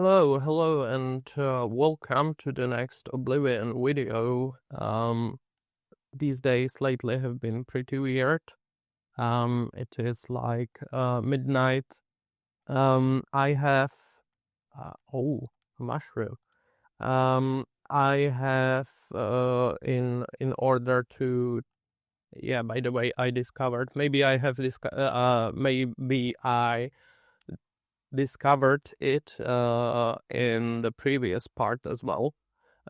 Hello, and welcome to the next Oblivion video. These days lately have been pretty weird. It is like midnight. I have mushroom. I have in order to By the way, I discovered maybe I discovered it in the previous part as well.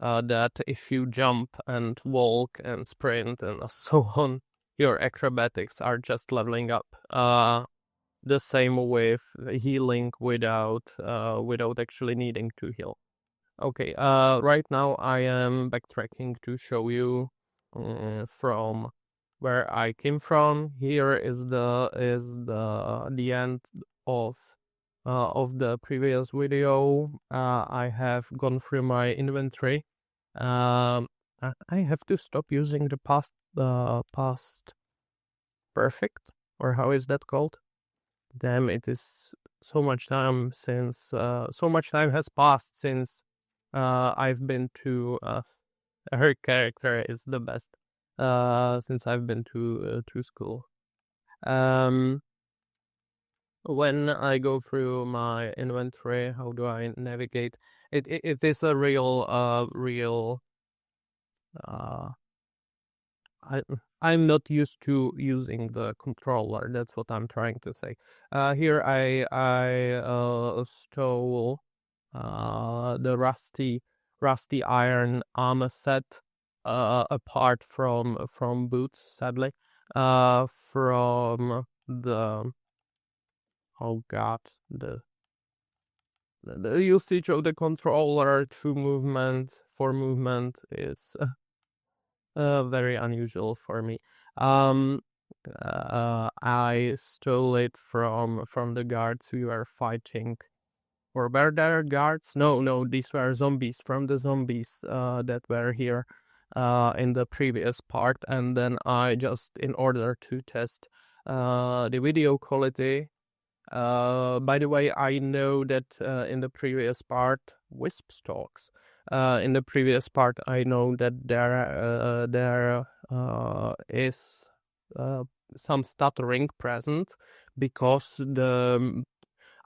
That if you jump and walk and sprint and so on, your acrobatics are just leveling up. The same with healing without actually needing to heal. Okay, right now I am backtracking to show you from where I came from. Here is the end of the previous video. I have gone through my inventory. I have to stop using the past perfect, or how is that called? Damn, it is so much time so much time has passed since I've been to her character is the best since I've been to school. When I go through my inventory, how do I navigate? It is a real I I'm not used to using the controller. That's what I'm trying to say. Here I stole the rusty iron armor set apart from boots, sadly. From the oh god the usage of the controller for movement is very unusual for me. I stole it from the guards we were fighting. Or were there guards? No, these were zombies from the zombies that were here in the previous part. And then I just, in order to test the video quality. By the way, I know that in the previous part, Wisp Stalks. In the previous part, I know that there is some stuttering present because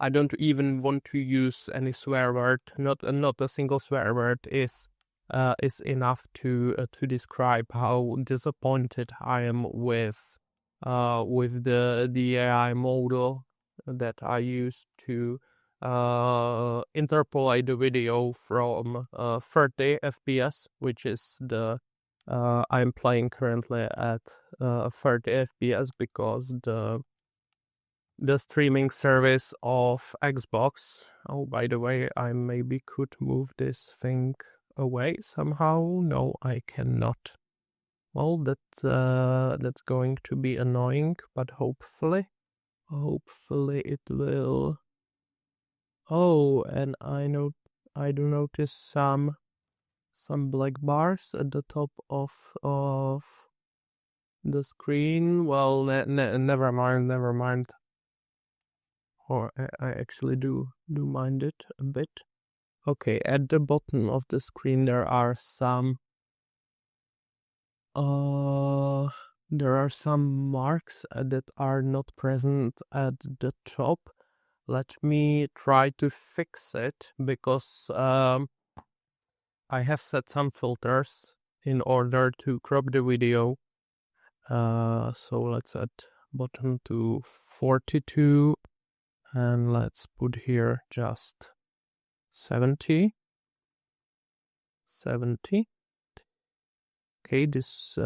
I don't even want to use any swear word. Not a single swear word is enough to describe how disappointed I am with the AI model that I used to interpolate the video from 30 FPS, which is the I'm playing currently at 30 FPS because the streaming service of Xbox. Oh, by the way, I maybe could move this thing away somehow. No, I cannot. Well, that's going to be annoying, but hopefully it will. Oh, and I do notice some black bars at the top of the screen. Well, never mind. Or I actually do mind it a bit. Okay, at the bottom of the screen there are some marks that are not present at the top. Let me try to fix it because I have set some filters in order to crop the video. So let's set bottom to 42 and let's put here just 70. Okay, this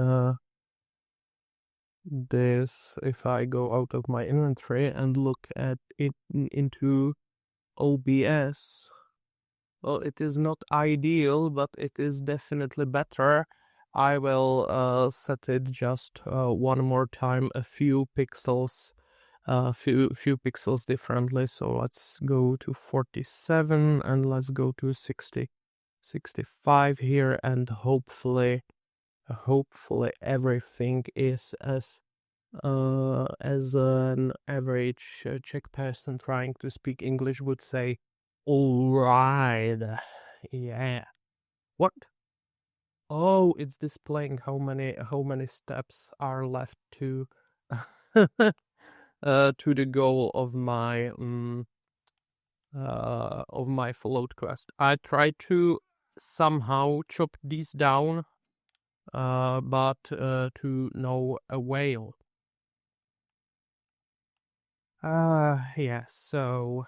if I go out of my inventory and look at it into OBS, well, it is not ideal, but it is definitely better. I will set it just one more time, a few pixels differently. So let's go to 47 and let's go to 65 here, and hopefully everything is as an average Czech person trying to speak English would say, All right. Yeah. What? Oh, it's displaying how many steps are left to to the goal of my float quest. I try to somehow chop these down, but to no avail. Yeah. So,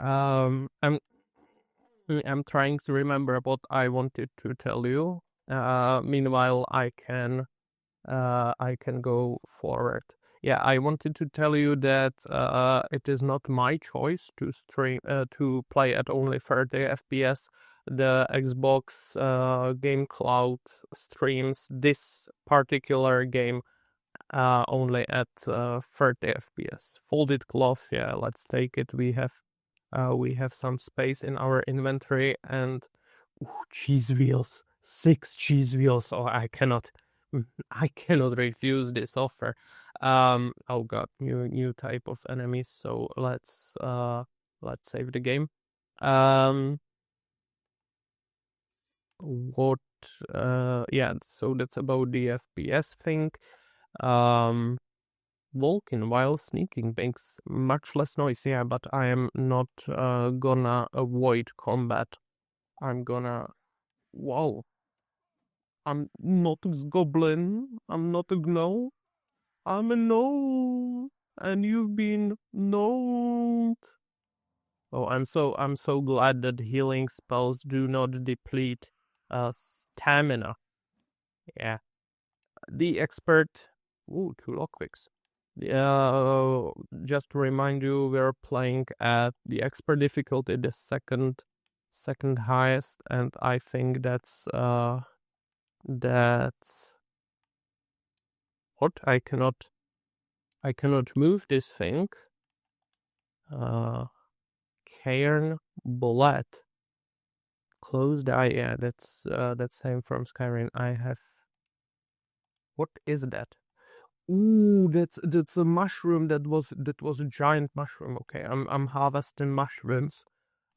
um, I'm I'm trying to remember what I wanted to tell you. Meanwhile, I can go forward. Yeah, I wanted to tell you that it is not my choice to play at only 30 FPS. The Xbox Game Cloud streams this particular game only at 30 FPS. Folded cloth, yeah, let's take it. We have some space in our inventory and cheese wheels, 6 cheese wheels. Oh, I cannot refuse this offer. Oh god, new type of enemies. So let's save the game. Um, what? Yeah. So that's about the FPS thing. Um, Walking while sneaking makes much less noise. Yeah, but I am not gonna avoid combat. I'm gonna. Whoa. I'm not a goblin. I'm not a gnome. I'm a gnome. And you've been gnomed. Oh, I'm so glad that healing spells do not deplete stamina. Yeah. The expert. Ooh, 2 lockpicks. Just to remind you, we're playing at the expert difficulty, the second highest, and I think that's what I cannot move this thing. Cairn Bullet. Closed eye. Yeah, that's same from Skyrim. I have. What is that? Ooh, that's a mushroom that was a giant mushroom. Okay, I'm harvesting mushrooms.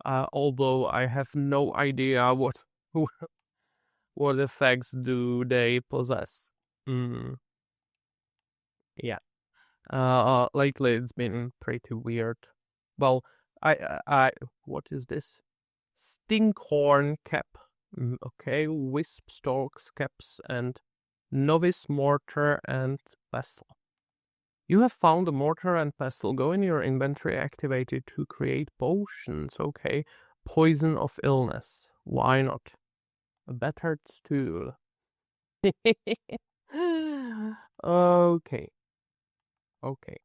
Although I have no idea what effects do they possess. Mm, yeah. Lately it's been pretty weird. Well, what is this? Stinkhorn cap. Okay, wisp stalks, caps, and novice mortar and pestle. You have found a mortar and pestle. Go in your inventory, activate it to create potions. Okay, poison of illness. Why not? A battered stool. Okay. Okay.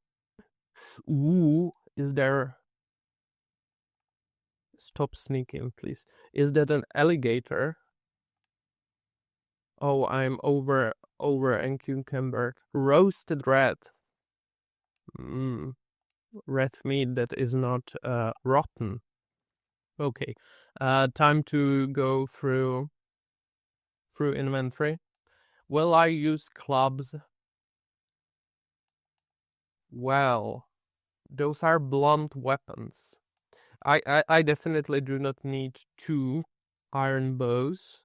Ooh, is there. Stop sneaking, please. Is that an alligator? Oh, I'm over and cucumber. Roasted rat. Red meat that is not rotten. Okay. Time to go through inventory. Will I use clubs? Well, those are blunt weapons. I definitely do not need 2 iron bows.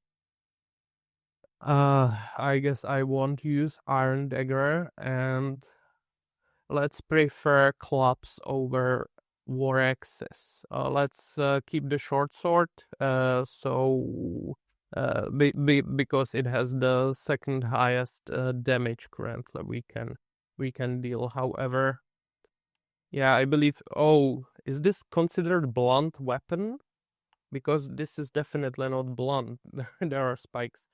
I guess I won't use iron dagger, and let's prefer clubs over war axes. Let's keep the short sword. Because it has the second highest damage currently we can deal. However, yeah, I believe. Oh, is this considered blunt weapon? Because this is definitely not blunt. There are spikes.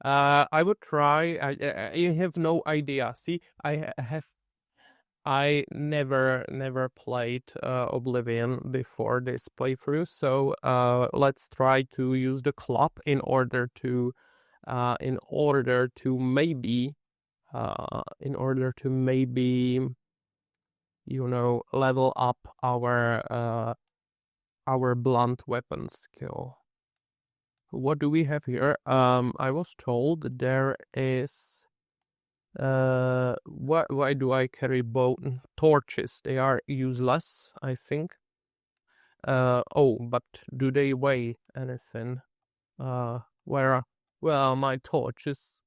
I would try. I have no idea. See, I never played Oblivion before this playthrough, so let's try to use the club in order to maybe level up our blunt weapon skill. What do we have here? I was told there is. Why do I carry torches? They are useless, I think. But do they weigh anything? Where are my torches?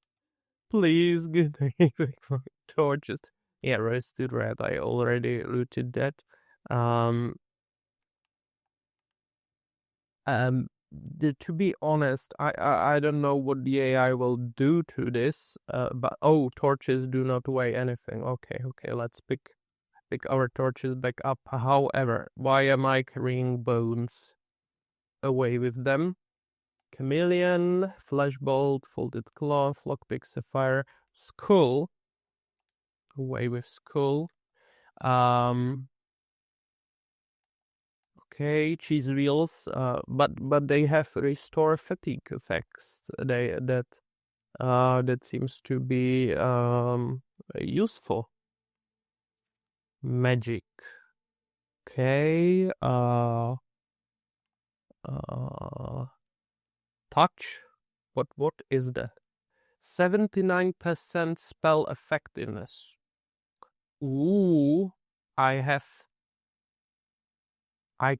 Please give me my torches. Yeah, roasted red. I already looted that. Um, to be honest, I don't know what the AI will do to this. But torches do not weigh anything. Okay, let's pick our torches back up. However, why am I carrying bones away with them? Chameleon, flashbolt, folded cloth, lockpick, sapphire, skull. Away with skull. Okay, cheese wheels. But they have restore fatigue effects. That seems to be useful. Magic. Okay. Touch. What is that? 79% spell effectiveness. Ooh, I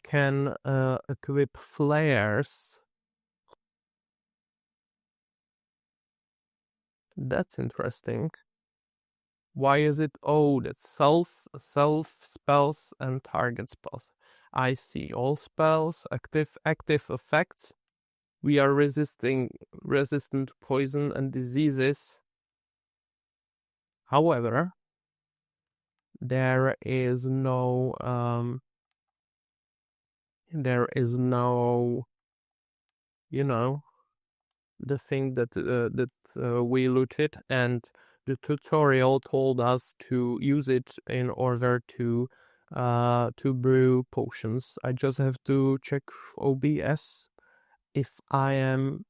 can equip flares. That's interesting. Why is it? Oh, that's self spells and target spells. I see. All spells, active effects. We are resistant to poison and diseases. However, there is no the thing that we looted, and the tutorial told us to use it in order to brew potions. I just have to check OBS if I am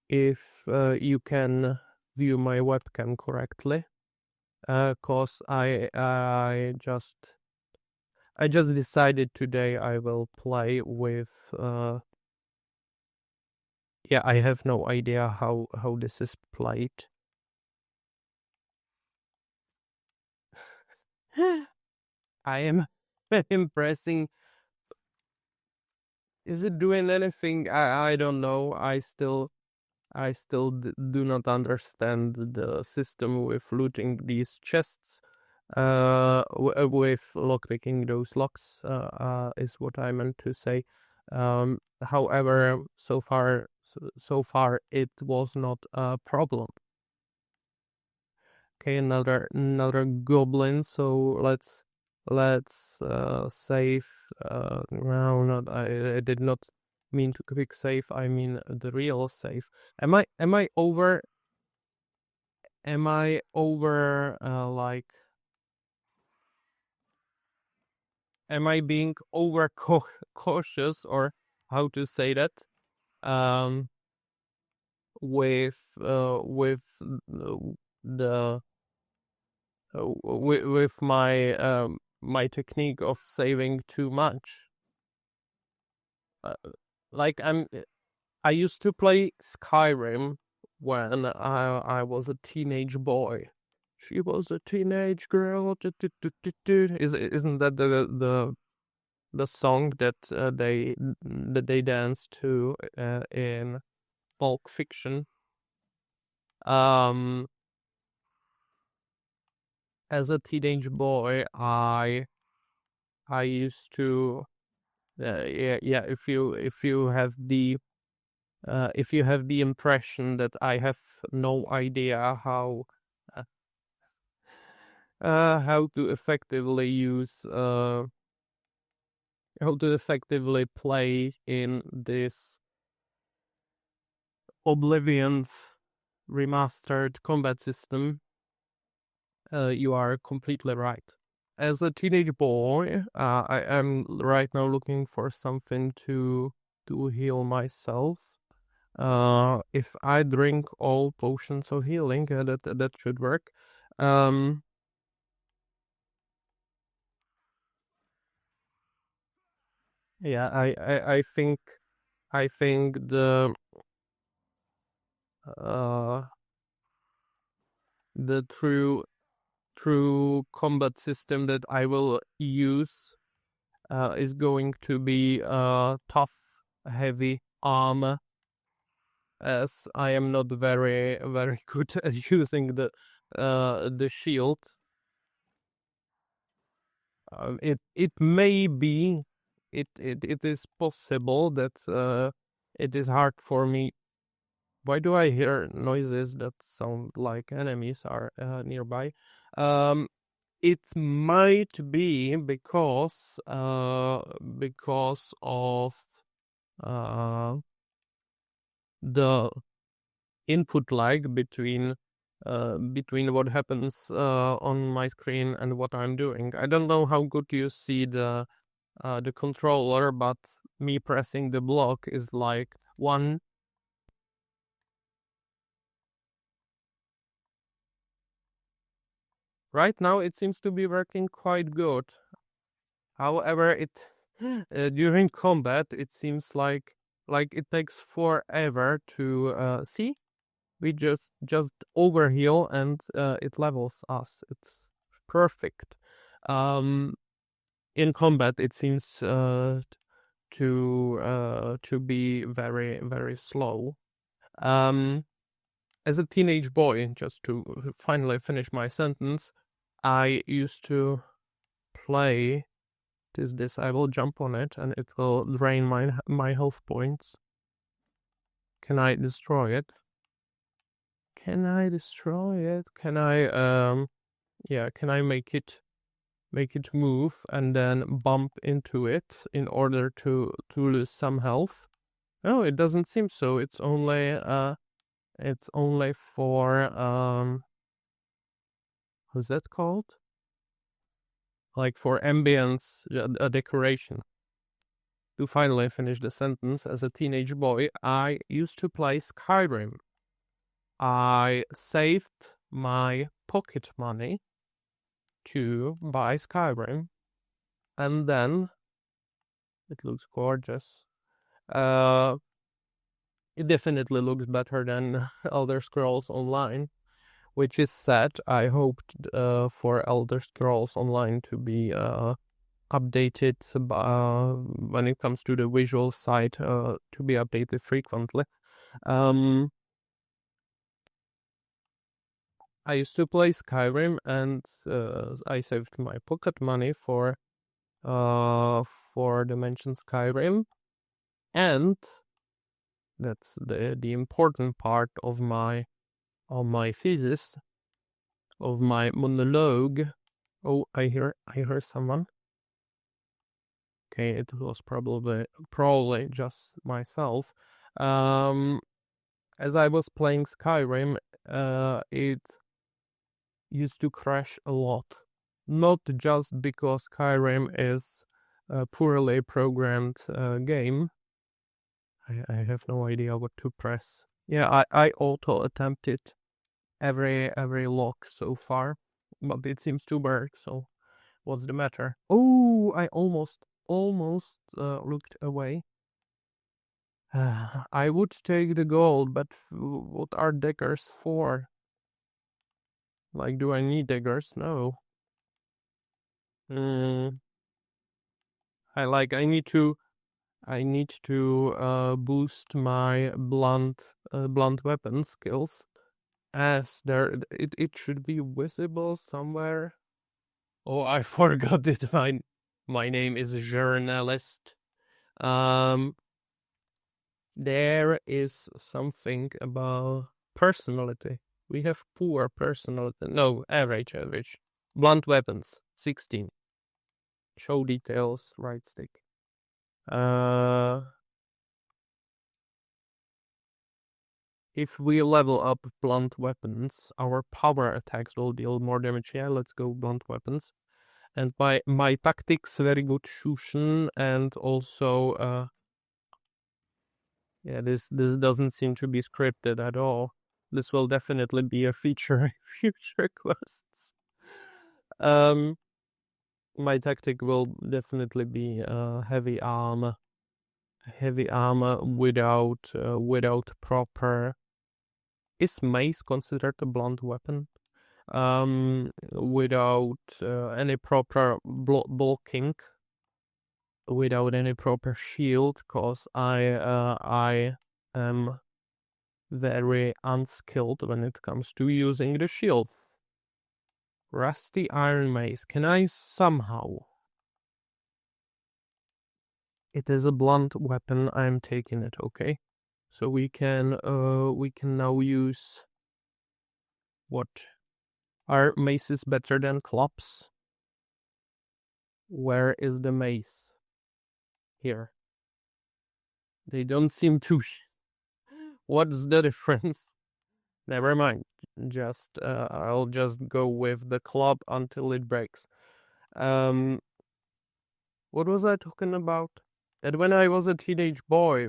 if you can view my webcam correctly. Cause I just decided today I will play with I have no idea how this is played. I am impressing. Is it doing anything? I don't know. I still do not understand the system with looting these chests. With lockpicking those locks. Is what I meant to say. However, so far it was not a problem. Okay, another goblin. So let's save. No, not I did not mean to quick save. I mean the real save. Am I over? Am I over? Am I being over cautious, or how to say that? With the with my technique of saving too much. Like I used to play Skyrim when I was a teenage boy. She was a teenage girl. Isn't that the song that they dance to in Pulp Fiction? As a teenage boy, I used to if you have the impression that I have no idea how to effectively use how to effectively play in this Oblivion's remastered combat system, you are completely right. As a teenage boy, I am right now looking for something to heal myself. If I drink all potions of healing, that should work. Yeah, I think uh the true combat system that I will use is going to be tough, heavy armor, as I am not very very good at using the shield. It may be, it is possible that it is hard for me. Why do I hear noises that sound like enemies are nearby? It might be because of the input lag between what happens on my screen and what I'm doing. I don't know how good you see the controller, but me pressing the block is like one. Right now it seems to be working quite good. However, it during combat it seems like it takes forever to see. We just overheal and it levels us. It's perfect. In combat it seems to be very very slow. As a teenage boy, just to finally finish my sentence, I used to play this. I will jump on it and it will drain my health points. Can I destroy it? Can I destroy it? Can I can I make it move and then bump into it in order to lose some health? No, it doesn't seem so. It's only for what's that called? Like for ambience, a decoration. To finally finish the sentence, as a teenage boy, I used to play Skyrim. I saved my pocket money to buy Skyrim, and then it looks gorgeous. It definitely looks better than Elder Scrolls Online, which is sad. I hoped for Elder Scrolls Online to be updated when it comes to the visual side, to be updated frequently. I used to play Skyrim, and I saved my pocket money for Dimension Skyrim, and that's the important part of my thesis, of my monologue. Oh, I hear someone. Okay, it was probably just myself. As I was playing Skyrim, it used to crash a lot. Not just because Skyrim is a poorly programmed game. I have no idea what to press. Yeah, I auto attempted every lock so far, but it seems to work. So, what's the matter? Oh, I almost looked away. I would take the gold, but what are daggers for? Like, do I need daggers? No. I need to boost my blunt weapon skills, as it should be visible somewhere. Oh, I forgot it. My name is journalist. There is something about personality. We have poor personality. No, average. Blunt weapons, 16. Show details, right stick. If we level up blunt weapons, our power attacks will deal more damage. Yeah, let's go blunt weapons. And my tactics very good Shushin, and also yeah, this doesn't seem to be scripted at all. This will definitely be a feature in future quests. My tactic will definitely be heavy armor without proper. Is mace considered a blunt weapon? Without any proper blocking. without any proper shield, cause I am very unskilled when it comes to using the shield. Rusty iron mace. Can I somehow? It is a blunt weapon. I'm taking it. Okay. So we can now use what? Are maces better than clubs? Where is the mace? Here. They don't seem to. What's the difference? Never mind. I'll just go with the club until it breaks. What was I talking about? That when I was a teenage boy,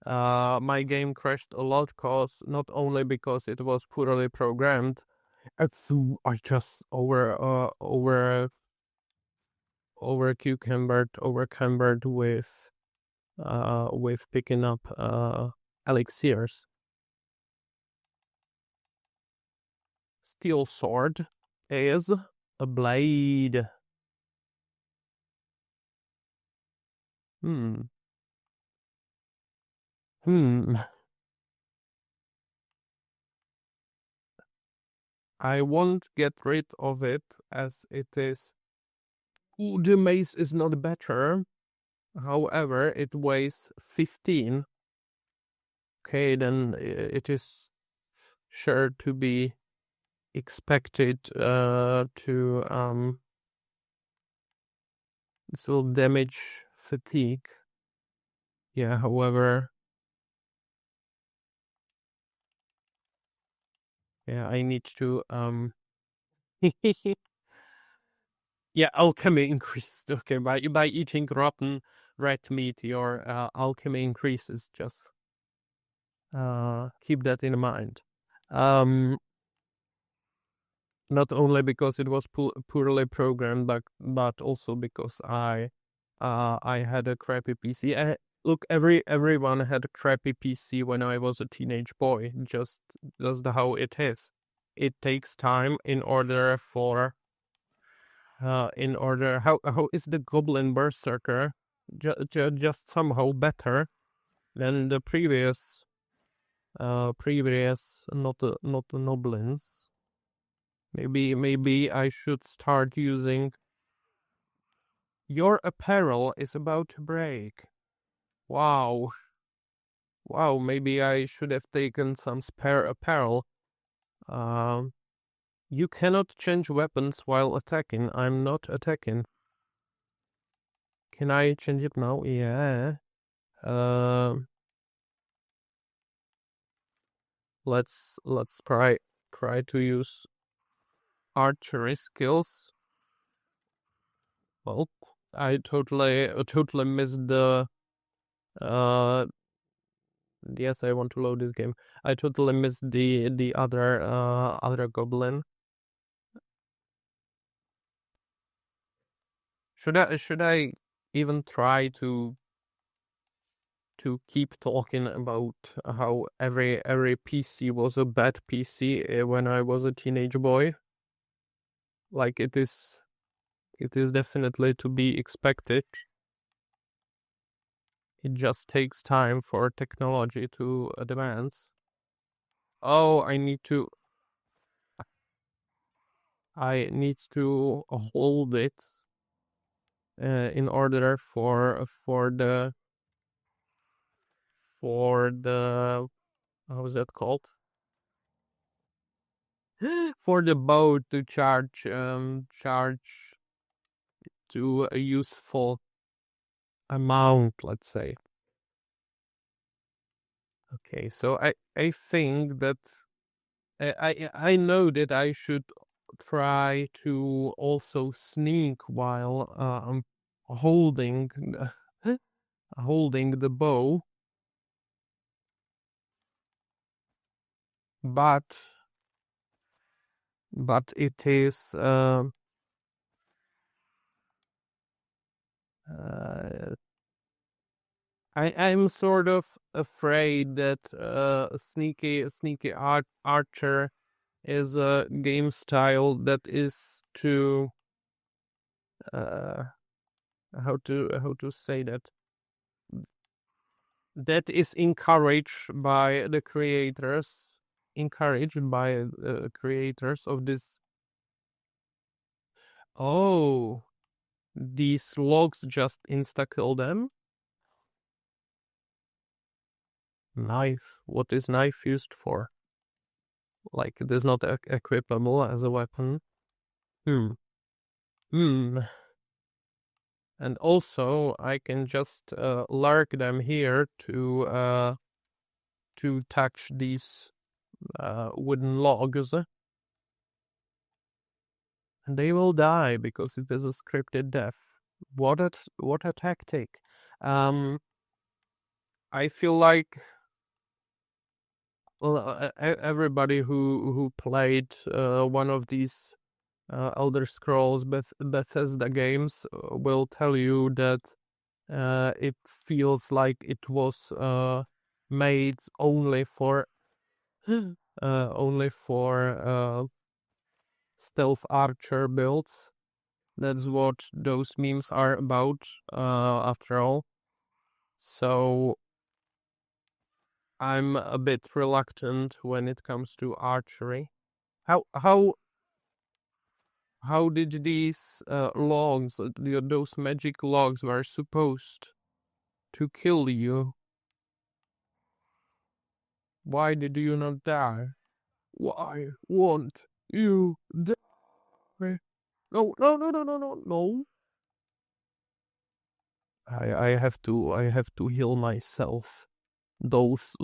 my game crashed a lot, not only because it was poorly programmed, I just over cucumbered with picking up elixirs. Steel sword is a blade. Hmm. I won't get rid of it as it is. Ooh, the mace is not better. However, it weighs 15. Okay, then it is sure to be expected to this will damage fatigue. Yeah, however, yeah, I need to yeah, alchemy increased. Okay, by eating rotten red meat, your alchemy increases. Just keep that in mind. Not only because it was poorly programmed, but also because I had a crappy PC. Look, everyone had a crappy PC when I was a teenage boy. Just that's how it is. It takes time in order how is the Goblin Berserker just somehow better than the previous not the Noblins. Maybe I should start using. Your apparel is about to break. Wow. Wow, maybe I should have taken some spare apparel. You cannot change weapons while attacking. I'm not attacking. Can I change it now? Yeah. Let's try to use archery skills. Well, I totally missed the yes, I want to load this game. I totally missed the other goblin. Should I even try to keep talking about how every PC was a bad PC when I was a teenage boy? Like it is definitely to be expected. It just takes time for technology to advance. Oh, I need to hold it in order for the how is that called? For the bow to charge to a useful amount, let's say. Okay, so I think that I know that I should try to also sneak while holding holding the bow, but it is I'm sort of afraid that a sneaky archer is a game style that is too how to say that, that is encouraged by the creators, of this. Oh, these logs just insta kill them. Knife. What is knife used for? Like, it is not equipable as a weapon. Hmm. Hmm. And also, I can just lurk them here to touch these wooden logs, and they will die because it is a scripted death. What a tactic! Um, I feel like, well, everybody who played one of these Elder Scrolls Bethesda games will tell you that it feels like it was made only for stealth archer builds. That's what those memes are about, after all. So I'm a bit reluctant when it comes to archery. How did these logs, those magic logs, were supposed to kill you? Why did you not die? Why won't you die? No, no, no, no, no, no, no. I have to heal myself. Those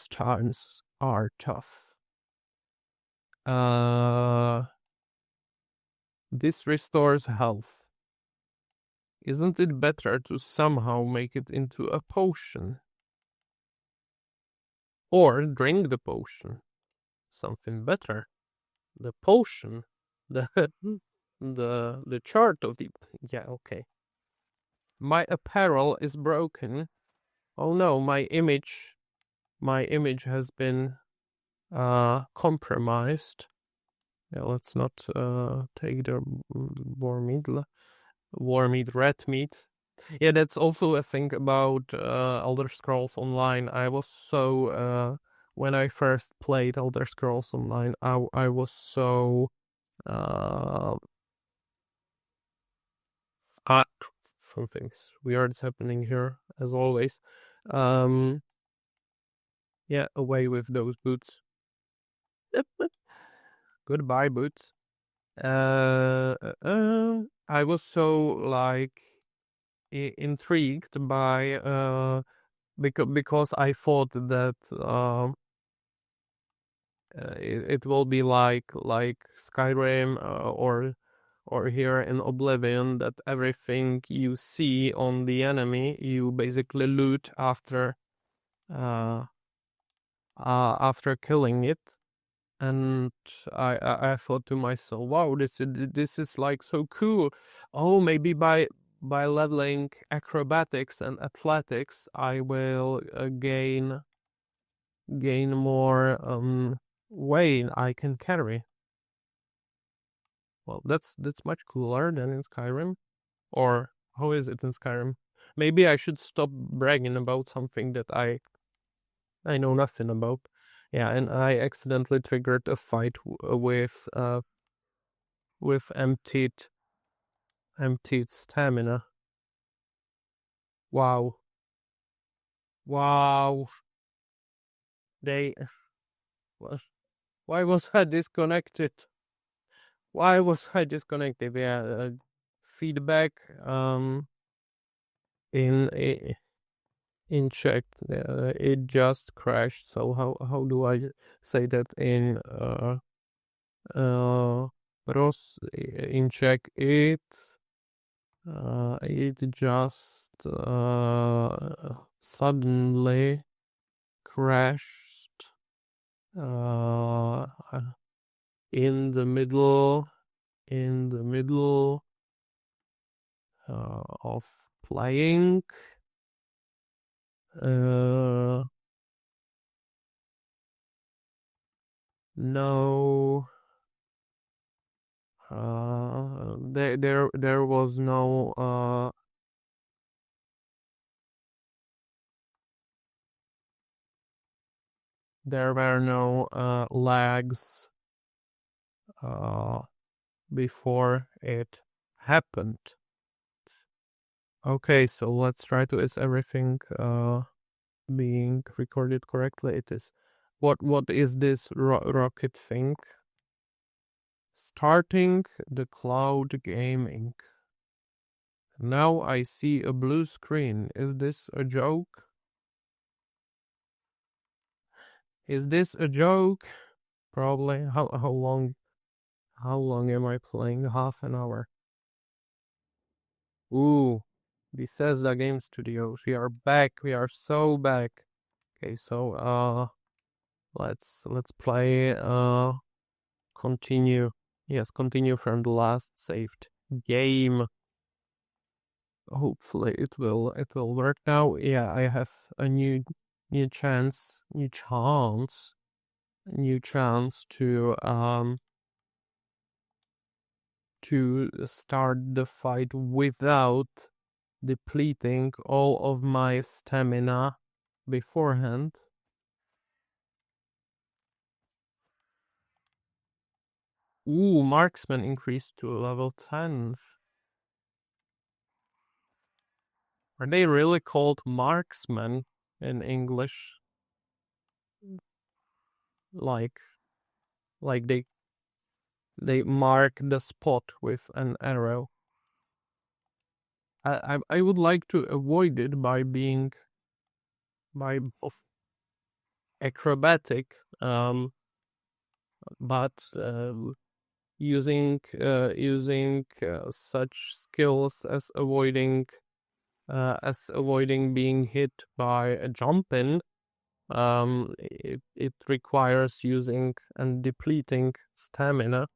charms are tough. This restores health. Isn't it better to somehow make it into a potion? Or drink the potion? Something better. The potion. The the chart of the, yeah, okay. My apparel is broken. Oh no, my image has been compromised. Yeah, let's not take the war meat, red meat. Yeah, that's also a thing about Elder Scrolls Online. I was so when I first played Elder Scrolls Online, I was so uh ah, something's weird is happening here as always. Um, yeah, away with those boots. Goodbye, boots. I was so like intrigued by because I thought that it will be like Skyrim, or here in Oblivion, that everything you see on the enemy you basically loot uh, after killing it. And I thought to myself, wow, this is like so cool. Oh, maybe by leveling acrobatics and athletics, I will gain more weight I can carry. Well, that's much cooler than in Skyrim. Or how is it in Skyrim? Maybe I should stop bragging about something that I know nothing about. Yeah, and I accidentally triggered a fight with emptied stamina. Wow. Wow. They why was I disconnected? Why was I disconnected? Yeah, feedback in in Czech, it just crashed. So how do I say that in uh in Czech? It just suddenly crashed uh in the middle of playing. No, there was no there were no lags before it happened. Okay, so let's try to, is everything being recorded correctly? It is. What is this rocket thing? Starting the cloud gaming. Now I see a blue screen. Is this a joke? Is this a joke? Probably. How long? How long am I playing? Half an hour. Ooh, Bethesda Game Studios. We are back. We are so back. Okay, so let's play continue. Yes, continue from the last saved game. Hopefully it will work now. Yeah, I have a new chance to start the fight without depleting all of my stamina beforehand. Ooh, marksman increased to level 10. Are they really called marksmen in English? Like they mark the spot with an arrow. I would like to avoid it by being both acrobatic, but using such skills as avoiding being hit by a jumping. It requires using and depleting stamina,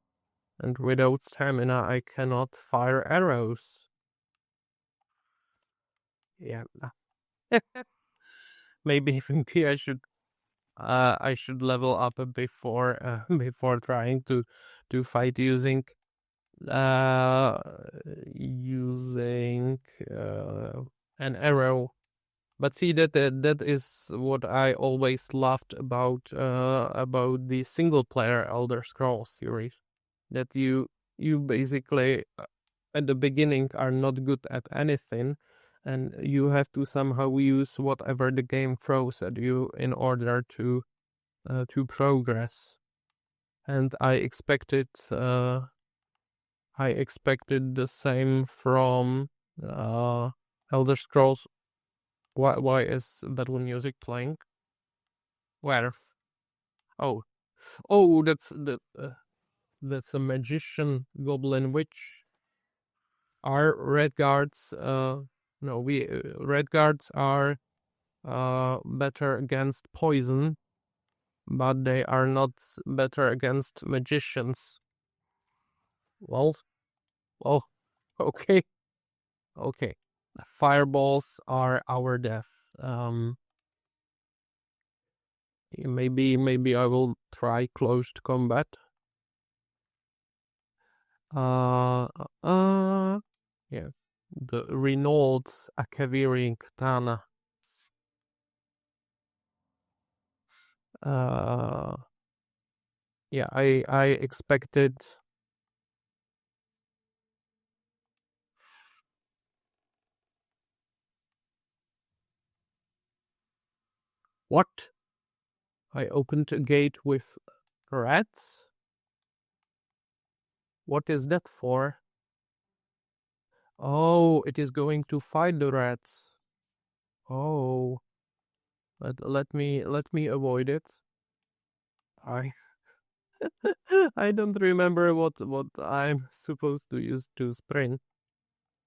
and without stamina I cannot fire arrows. Yeah. maybe I should level up before before trying to fight using uh using an arrow. But see, that is what I always loved about the single player Elder Scrolls series, that you basically at the beginning are not good at anything, and you have to somehow use whatever the game throws at you in order to progress. And I expected the same from Elder Scrolls. Why is battle music playing? Where? Oh, that's a magician goblin witch. Are red guards? No, red guards are better against poison, but they are not better against magicians. Well, okay, okay. Fireballs are our death. Maybe I will try closed combat. Yeah, the Renault's Akaviri Katana. Yeah, I expected. What? I opened a gate with rats? What is that for? Oh, it is going to fight the rats. Oh, let me avoid it. I I don't remember what I'm supposed to use to sprint.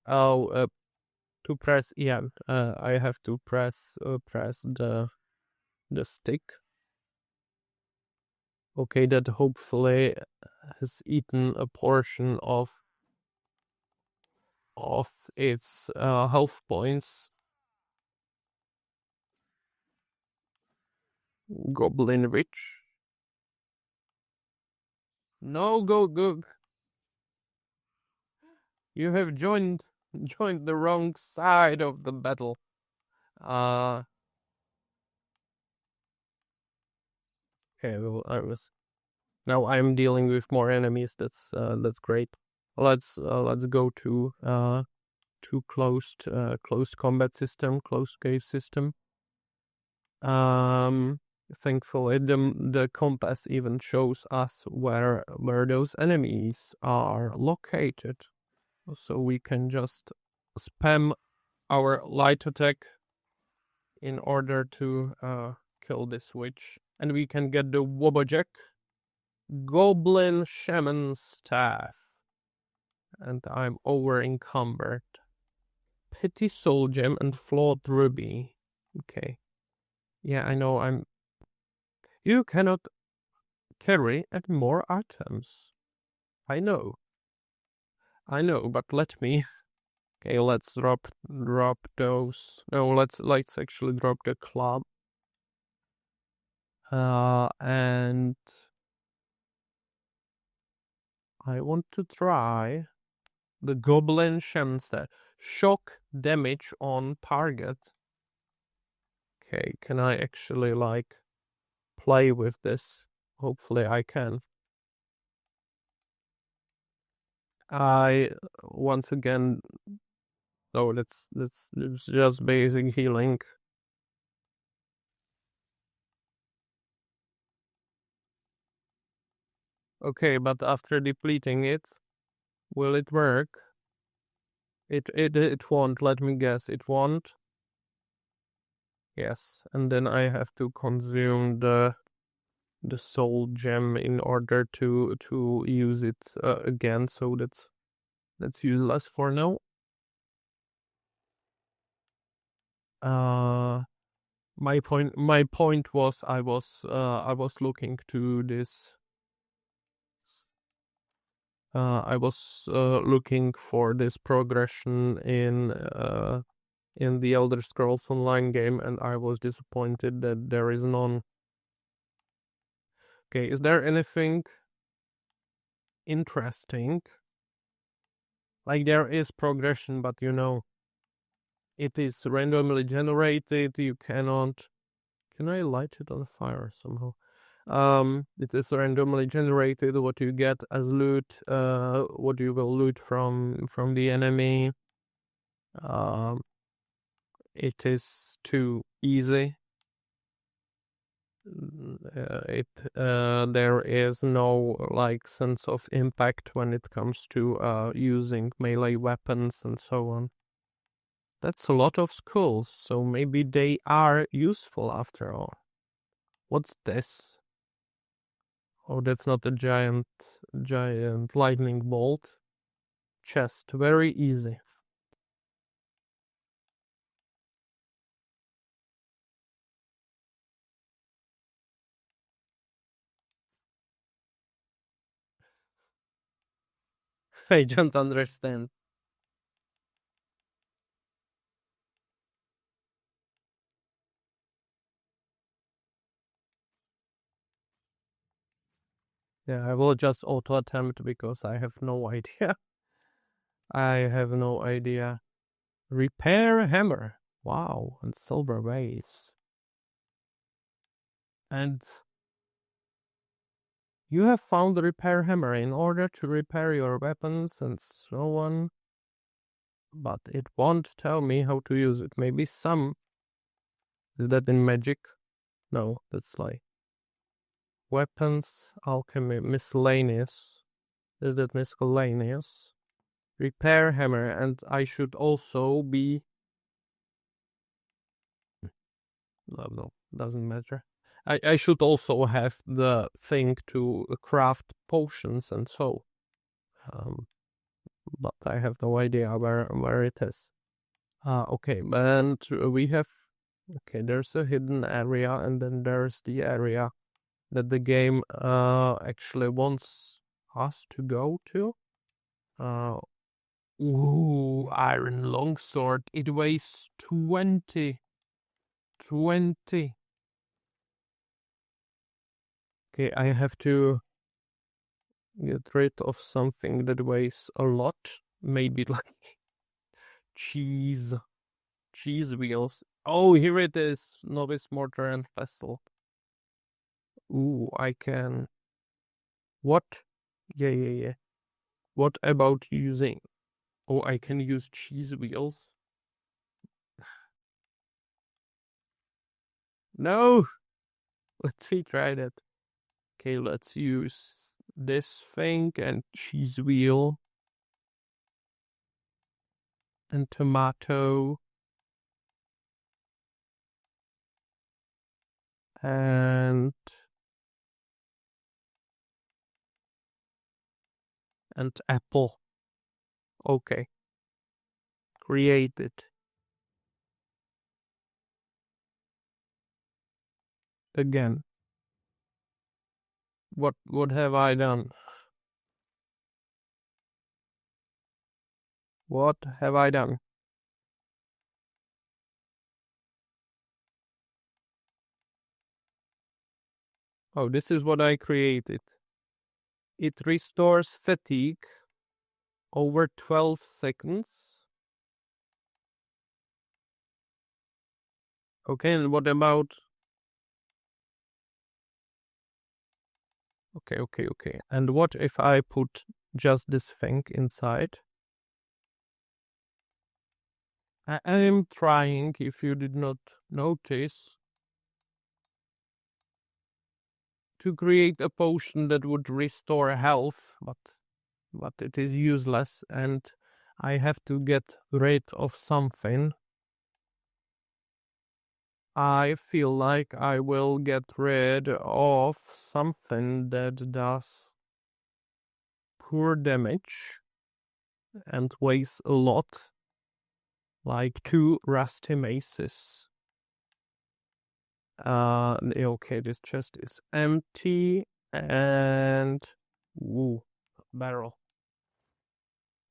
Oh, to press. Yeah, I have to press the stick. Okay, that hopefully has eaten a portion of its health points. Goblin Witch. No, go. You have joined the wrong side of the battle. Uh Okay, well, now I'm dealing with more enemies. That's great. Let's go to closed combat system, closed cave system. Thankfully, the compass even shows us where those enemies are located, so we can just spam our light attack in order to kill this witch, and we can get the Wobojek Goblin Shaman Staff, and I'm over encumbered. Pity Soul Gem and Flawed Ruby. Okay. Yeah, I know I'm... You cannot carry any more items. I know, but let me... Okay, let's drop those. No, let's actually drop the club. And... I want to try the Goblin Shamster. Shock damage on target. Okay, can I actually, play with this? Hopefully I can. Once again... No, that's just basic healing. Okay, but after depleting it, will it work? It won't, let me guess, it won't. Yes, and then I have to consume the soul gem in order to use it again, so that's useless for now. My point was I was looking to this. I was looking for this progression in the Elder Scrolls Online game, and I was disappointed that there is none. Okay, is there anything interesting? Like, there is progression, but it is randomly generated. You cannot... Can I light it on fire somehow? It is randomly generated. What you get as loot, what you will loot from the enemy. It is too easy. There is no sense of impact when it comes to using melee weapons and so on. That's a lot of skulls, so maybe they are useful after all. What's this? Oh, that's not a giant lightning bolt. Chest, very easy. I don't understand. Yeah, I will just auto attempt because I have no idea. I have no idea. Repair hammer. Wow, and silver base. And you have found the repair hammer in order to repair your weapons and so on. But it won't tell me how to use it. Maybe some... Is that in magic? No, that's weapons, alchemy, miscellaneous. Is that miscellaneous? Repair hammer, and I should also be... No, doesn't matter. I should also have the thing to craft potions and so. But I have no idea where it is. Okay, and we have... Okay, there's a hidden area, and then there's the area that the game actually wants us to go to. Ooh, iron longsword. It weighs 20. 20. Okay, I have to get rid of something that weighs a lot. Maybe cheese wheels. Oh, here it is. Novice mortar and pestle. Ooh, I can. What? Yeah. What about using? Oh, I can use cheese wheels. No! Let's retry that. Okay, let's use this thing and cheese wheel and tomato and apple. Okay, create it again. What have I done? What have I done? Oh, this is what I created. It restores fatigue over 12 seconds. Okay, and what about... Okay. And what if I put just this thing inside? I am trying, if you did not notice, to create a potion that would restore health, but it is useless, and I have to get rid of something. I feel like I will get rid of something that does poor damage and weighs a lot, like 2 rusty maces. Okay, this chest is empty, and barrel.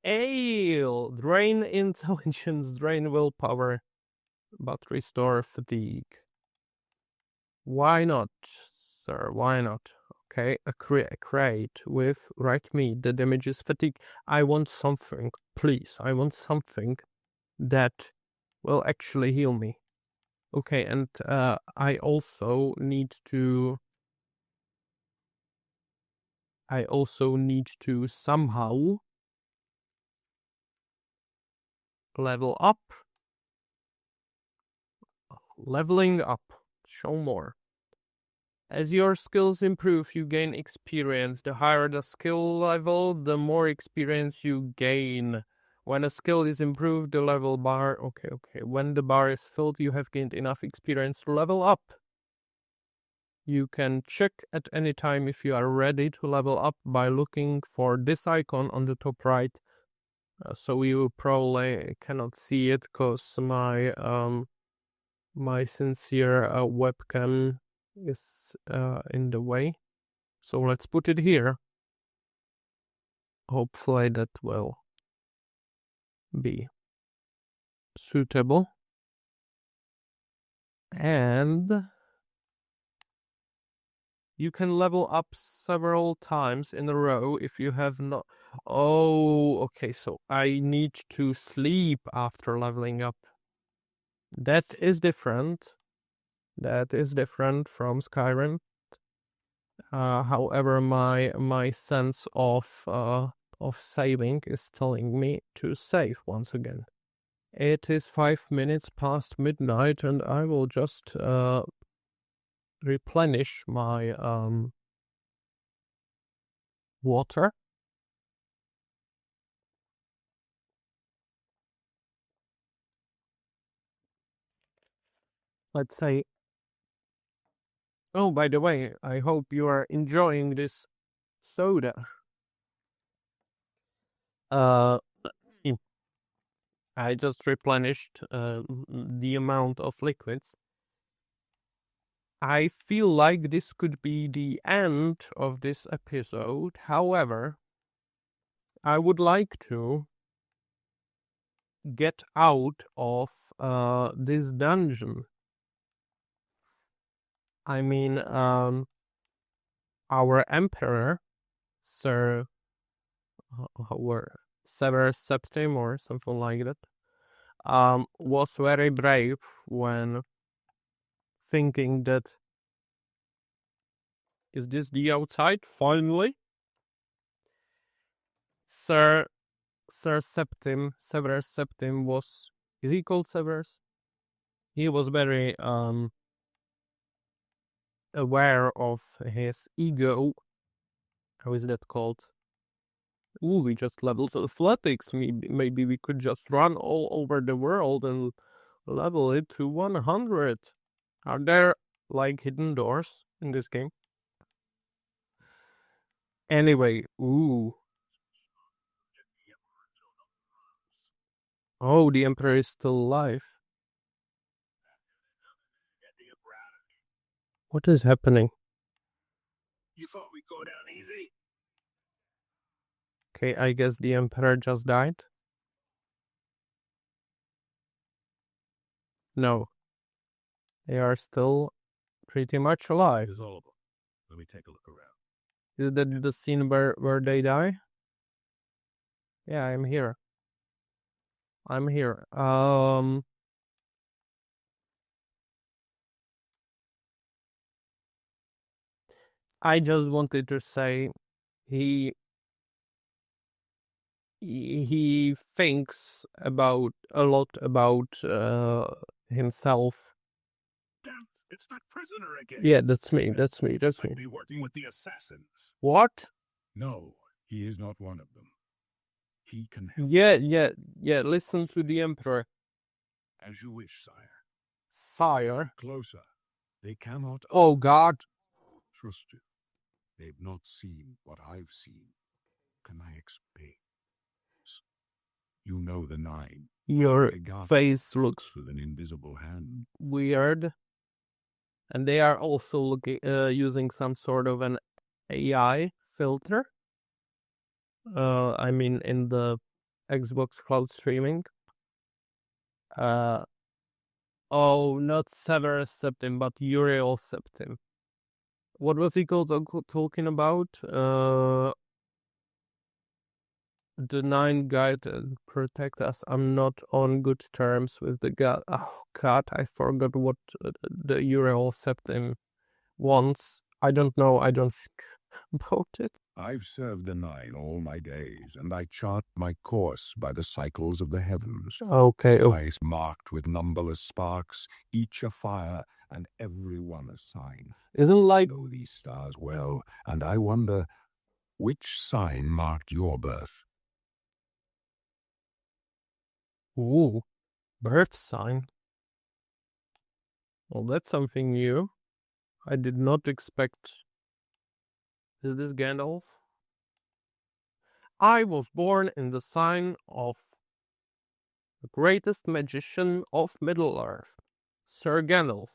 Ale! Drain intelligence, drain willpower, but restore fatigue. Why not, sir? Why not? Okay, a crate with red meat that damages fatigue. I want something, please. I want something that will actually heal me. Okay, and I also need to somehow level up. Leveling up. Show more. As your skills improve, you gain experience. The higher the skill level, the more experience you gain. When a skill is improved, the level bar... Okay. When the bar is filled, you have gained enough experience to level up. You can check at any time if you are ready to level up by looking for this icon on the top right. So you probably cannot see it because my sincere webcam is in the way. So let's put it here. Hopefully that will be suitable. And you can level up several times in a row if you have not... Oh, okay, so I need to sleep after leveling up. That is different. That is different from Skyrim. However, my sense of saving is telling me to save once again. It is 5 minutes past midnight, and I will just replenish my water. Let's say... Oh, by the way, I hope you are enjoying this soda. I just replenished the amount of liquids. I feel like this could be the end of this episode. However, I would like to get out of this dungeon. I mean, our emperor, Sir Severus Septim or something like that, was very brave when thinking that Is this the outside, finally? Severus Septim was... Is he called Severus? He was very aware of his ego. How is that called? Ooh, we just leveled athletics. Maybe we could just run all over the world and level it to 100. Are there, like, hidden doors in this game? Anyway, ooh. Oh, the Emperor is still alive. What is happening? You thought we'd go down easy? Okay, I guess the Emperor just died. No. They are still pretty much alive. It's all of them. Let me take a look around. Is that the scene where they die? Yeah, I'm here. I'm here. I just wanted to say he thinks about a lot about himself. Damn, it's that prisoner again. Yeah, that's me. That's me. That's me. Might be working with the assassins. What? No, he is not one of them. He can help. Yeah. Listen to the Emperor. As you wish, sire. Sire. Closer. They cannot. Oh God. Trust you. They've not seen what I've seen. Can I explain? You know the 9. Your face looks with an invisible hand. Weird. And they are also using some sort of an AI filter. I mean, in the Xbox cloud streaming. Oh, not Severus Septim, but Uriel Septim. What was he talking about? The 9 guide and protect us. I'm not on good terms with the god. Oh God, I forgot what the Uriel Septim wants. I don't know. I don't think about it. I've served the 9 all my days, and I chart my course by the cycles of the heavens. Okay. Skies marked with numberless sparks, each a fire, and every one a sign. Isn't like... I know these stars well, and I wonder, which sign marked your birth? Ooh, birth sign. Well, that's something new. I did not expect... Is this Gandalf? I was born in the sign of the greatest magician of Middle-earth, Sir Gandalf.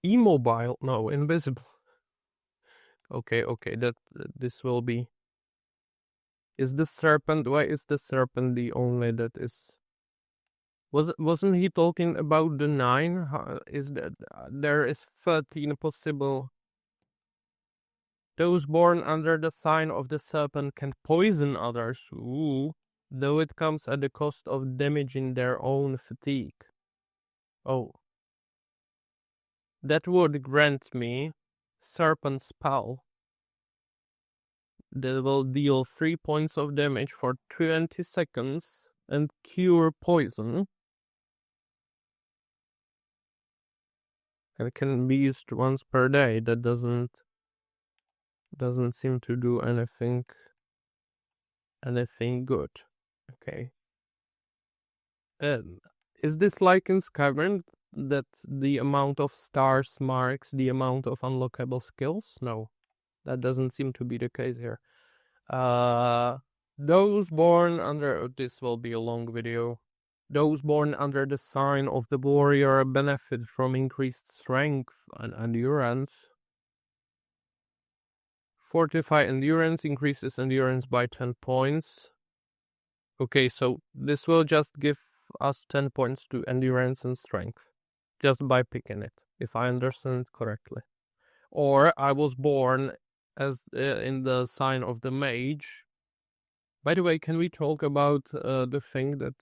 Immobile? No, invisible. Okay, that this will be... Is the serpent... Why is the serpent the only that is... Wasn't he talking about the 9? Is that there is 13 possible... Those born under the sign of the serpent can poison others, ooh, though it comes at the cost of damaging their own fatigue. Oh. That would grant me Serpent Spell that will deal 3 points of damage for 20 seconds and cure poison. And can be used once per day. That doesn't seem to do anything good. Okay. Is this like in Skyrim that the amount of stars marks the amount of unlockable skills? No, that doesn't seem to be the case here. Those born under... This will be a long video. Those born under the sign of the warrior benefit from increased strength and endurance. Fortify endurance increases endurance by 10 points. Okay, so this will just give us 10 points to endurance and strength. Just by picking it, if I understand correctly. Or I was born as in the sign of the mage. By the way, can we talk about the thing that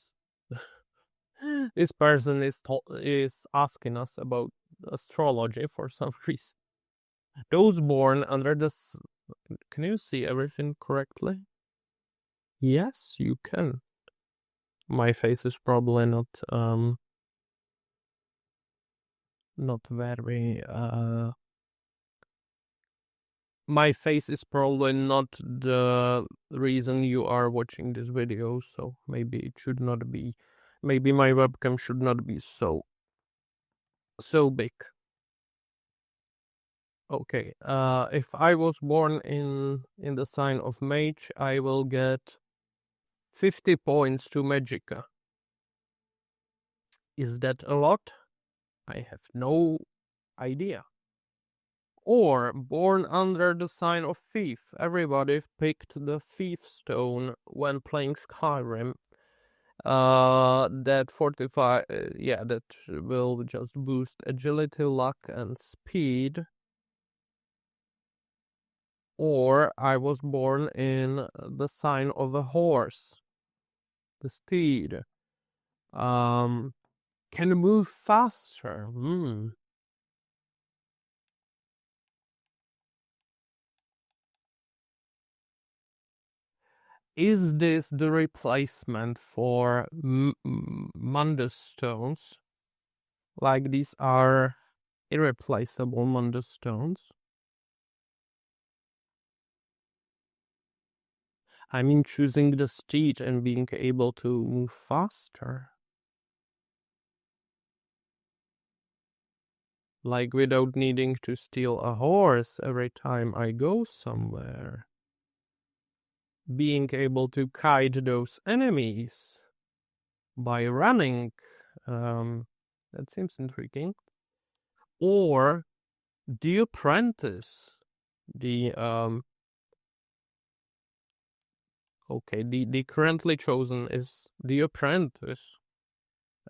this person is asking us about astrology for some reason? Those born under the... Can you see everything correctly? Yes, you can. My face is probably not very my face is probably not the reason you are watching this video, so maybe it should not be, maybe my webcam should not be so big. Okay, if I was born in the sign of mage, I will get 50 points to Magica. Is that a lot? I have no idea. Or born under the sign of thief. Everybody picked the thief stone when playing Skyrim. That fortify, yeah, that will just boost agility, luck, and speed. Or I was born in the sign of a horse, the steed. Can move faster. Is this the replacement for Mundus stones? Like these are irreplaceable Mundus stones? I mean, choosing the steed and being able to move faster. Like without needing to steal a horse every time I go somewhere. Being able to kite those enemies by running. That seems intriguing. Or the apprentice. The okay, the currently chosen is the apprentice.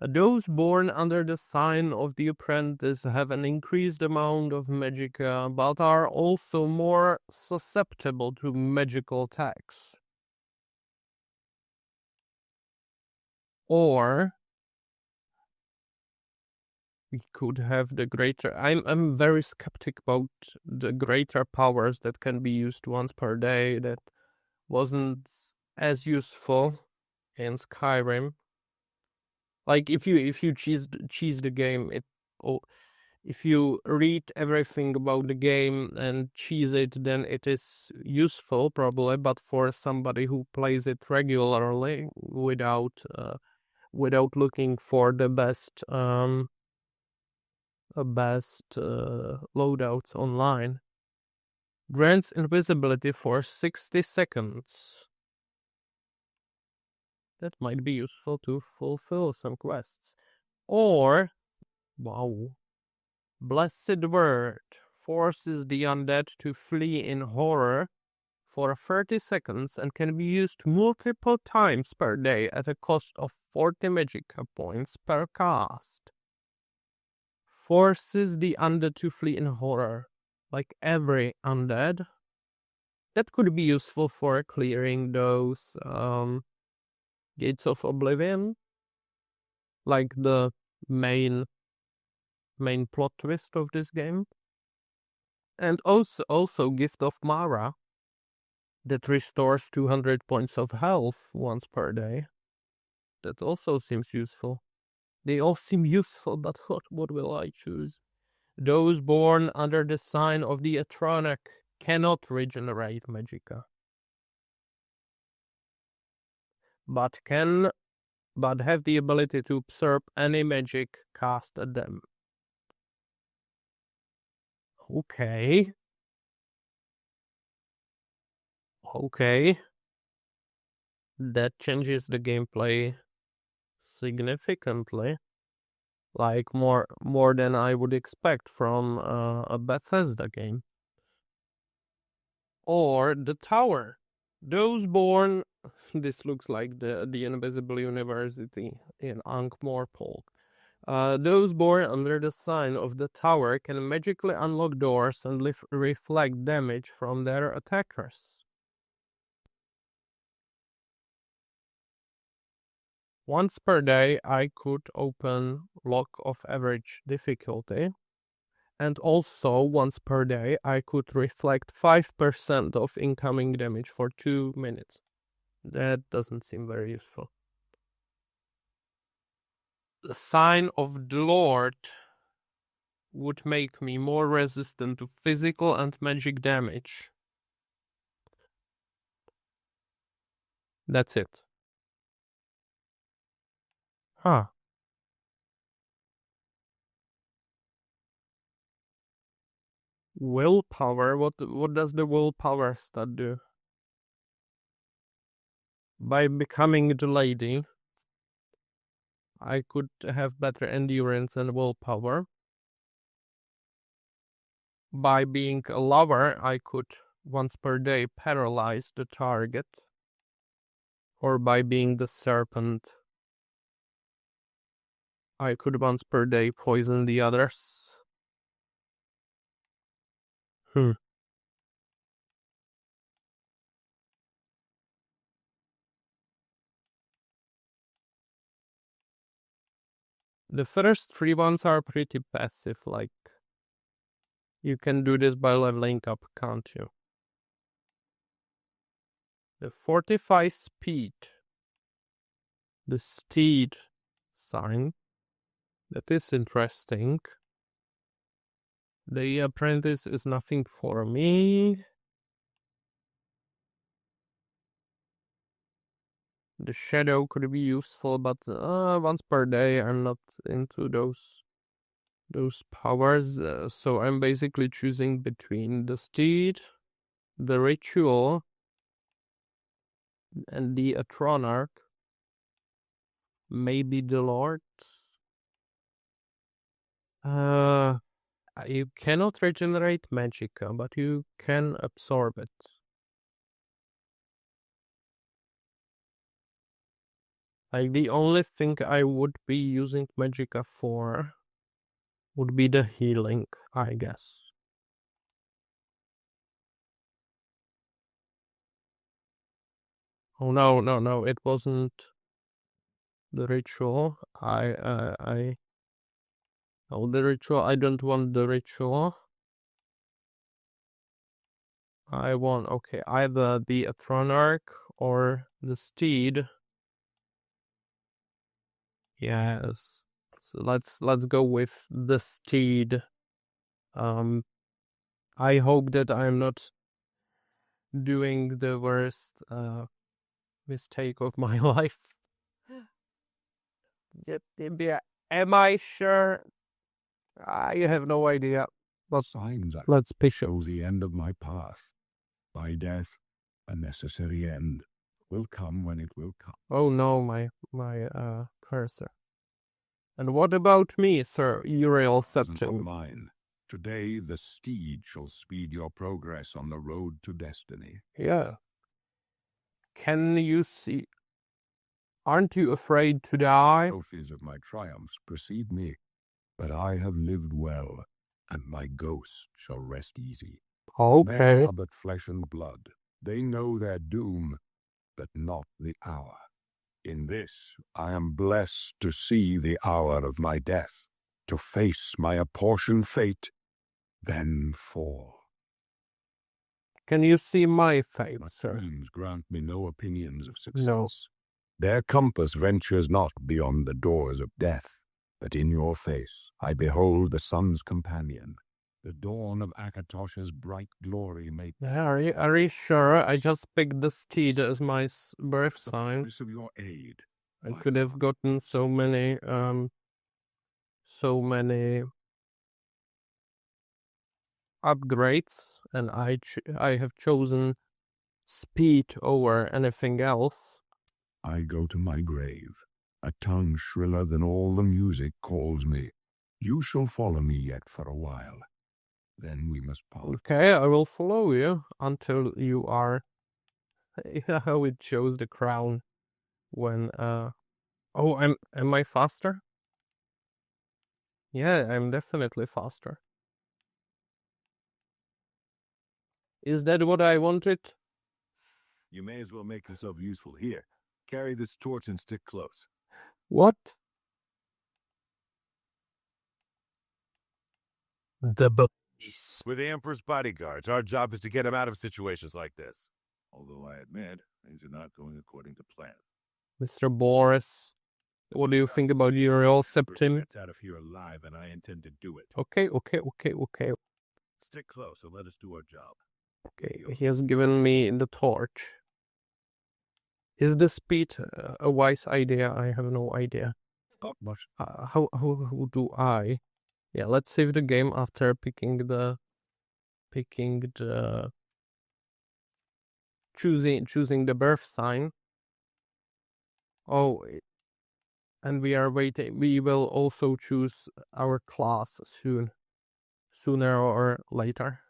Those born under the sign of the apprentice have an increased amount of magicka, but are also more susceptible to magical attacks. Or we could have the greater... I'm very skeptic about the greater powers that can be used once per day. That wasn't as useful in Skyrim. Like if you cheese the game, if you read everything about the game and cheese it, then it is useful probably. But for somebody who plays it regularly without looking for the best loadouts online, grants invisibility for 60 seconds. That might be useful to fulfill some quests. Or, wow, Blessed Word forces the undead to flee in horror for 30 seconds and can be used multiple times per day at a cost of 40 magicka points per cast. Forces the undead to flee in horror, like every undead. That could be useful for clearing those Gates of Oblivion, like the main plot twist of this game. And also Gift of Mara, that restores 200 points of health once per day. That also seems useful. They all seem useful, but what will I choose? Those born under the sign of the Atronic cannot regenerate magicka, but have the ability to absorb any magic cast at them. Okay. That changes the gameplay significantly. Like more than I would expect from a Bethesda game. Or the Tower. Those born... This looks like the Invisible University in Ankh-Morpork. Those born under the sign of the Tower can magically unlock doors and reflect damage from their attackers. Once per day, I could open lock of average difficulty, And also, once per day, I could reflect 5% of incoming damage for 2 minutes. That doesn't seem very useful. The Sign of the Lord would make me more resistant to physical and magic damage. That's it. Huh. Willpower? What does the willpower stat do? By becoming the lady, I could have better endurance and willpower. By being a lover, I could once per day paralyze the target. Or by being the serpent, I could once per day poison the others. The first 3 ones are pretty passive, like you can do this by leveling up, can't you? The Fortify Speed. The Steed sign. That is interesting. The Apprentice is nothing for me. The Shadow could be useful, but once per day I'm not into those powers, so I'm basically choosing between the Steed, the Ritual, and the Atronach. Maybe the Lord. You cannot regenerate magicka, but you can absorb it. Like, the only thing I would be using magicka for would be the healing, I guess. Oh, no, it wasn't the Ritual. The Ritual, I don't want the Ritual. I want, okay, either the Atronach or the Steed. Yes. So let's go with the Steed. I hope that I'm not doing the worst mistake of my life. Am I sure? I have no idea. Signs Let's pick show the end of my path. By death, a necessary end will come when it will come. Oh no, my cursor. And what about me, Sir Uriel Isn't of Septim? mine. Today the steed shall speed your progress on the road to destiny. Yeah. Can you see? Aren't you afraid to die? Trophies of my triumphs precede me, but I have lived well, and my ghost shall rest easy. Okay. Men are but flesh and blood. They know their doom, but not the hour. In this I am blessed to see the hour of my death, to face my apportioned fate, then fall. Can you see my fate, My sir? dreams grant me no opinions of success. No. Their compass ventures not beyond the doors of death, but in your face I behold the sun's companion. The dawn of Akatosh's bright glory may... Are you sure? I just picked the Steed as my birth sign. of your aid. I could have gotten so many upgrades, and I have chosen speed over anything else. I go to my grave. A tongue shriller than all the music calls me. You shall follow me yet for a while. Then we must part. Okay, I will follow you until you are... How it shows the crown when... Oh, am I faster? Yeah, I'm definitely faster. Is that what I wanted? You may as well make yourself useful here. Carry this torch and stick close. What? The police. We're the Emperor's bodyguards. Our job is to get him out of situations like this. Although I admit, things are not going according to plan. Mr. Boris, what do you think about your role, Septim? Gets out of here alive, and I intend to do it. Okay. Stick close and let us do our job. Okay, he has given me the torch. Is the speed a wise idea? I have no idea. Not much. How do I? Yeah, let's save the game after picking the choosing the birth sign. Oh, and we are waiting. We will also choose our class sooner or later.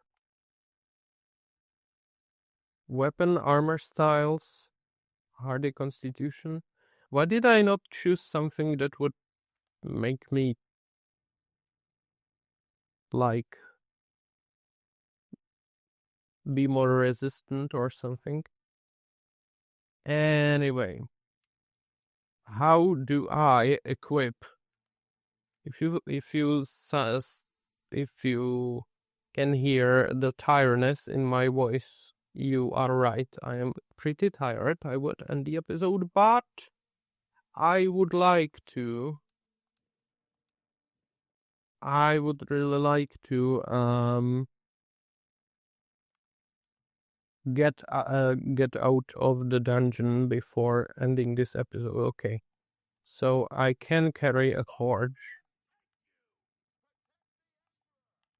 Weapon, armor styles, hardy constitution. Why did I not choose something that would make me like be more resistant or something? Anyway, how do I equip? If you can hear the tiredness in my voice, you are right. I am pretty tired. I would end the episode, but I would really like to get out of the dungeon before ending this episode. Okay, so I can carry a torch.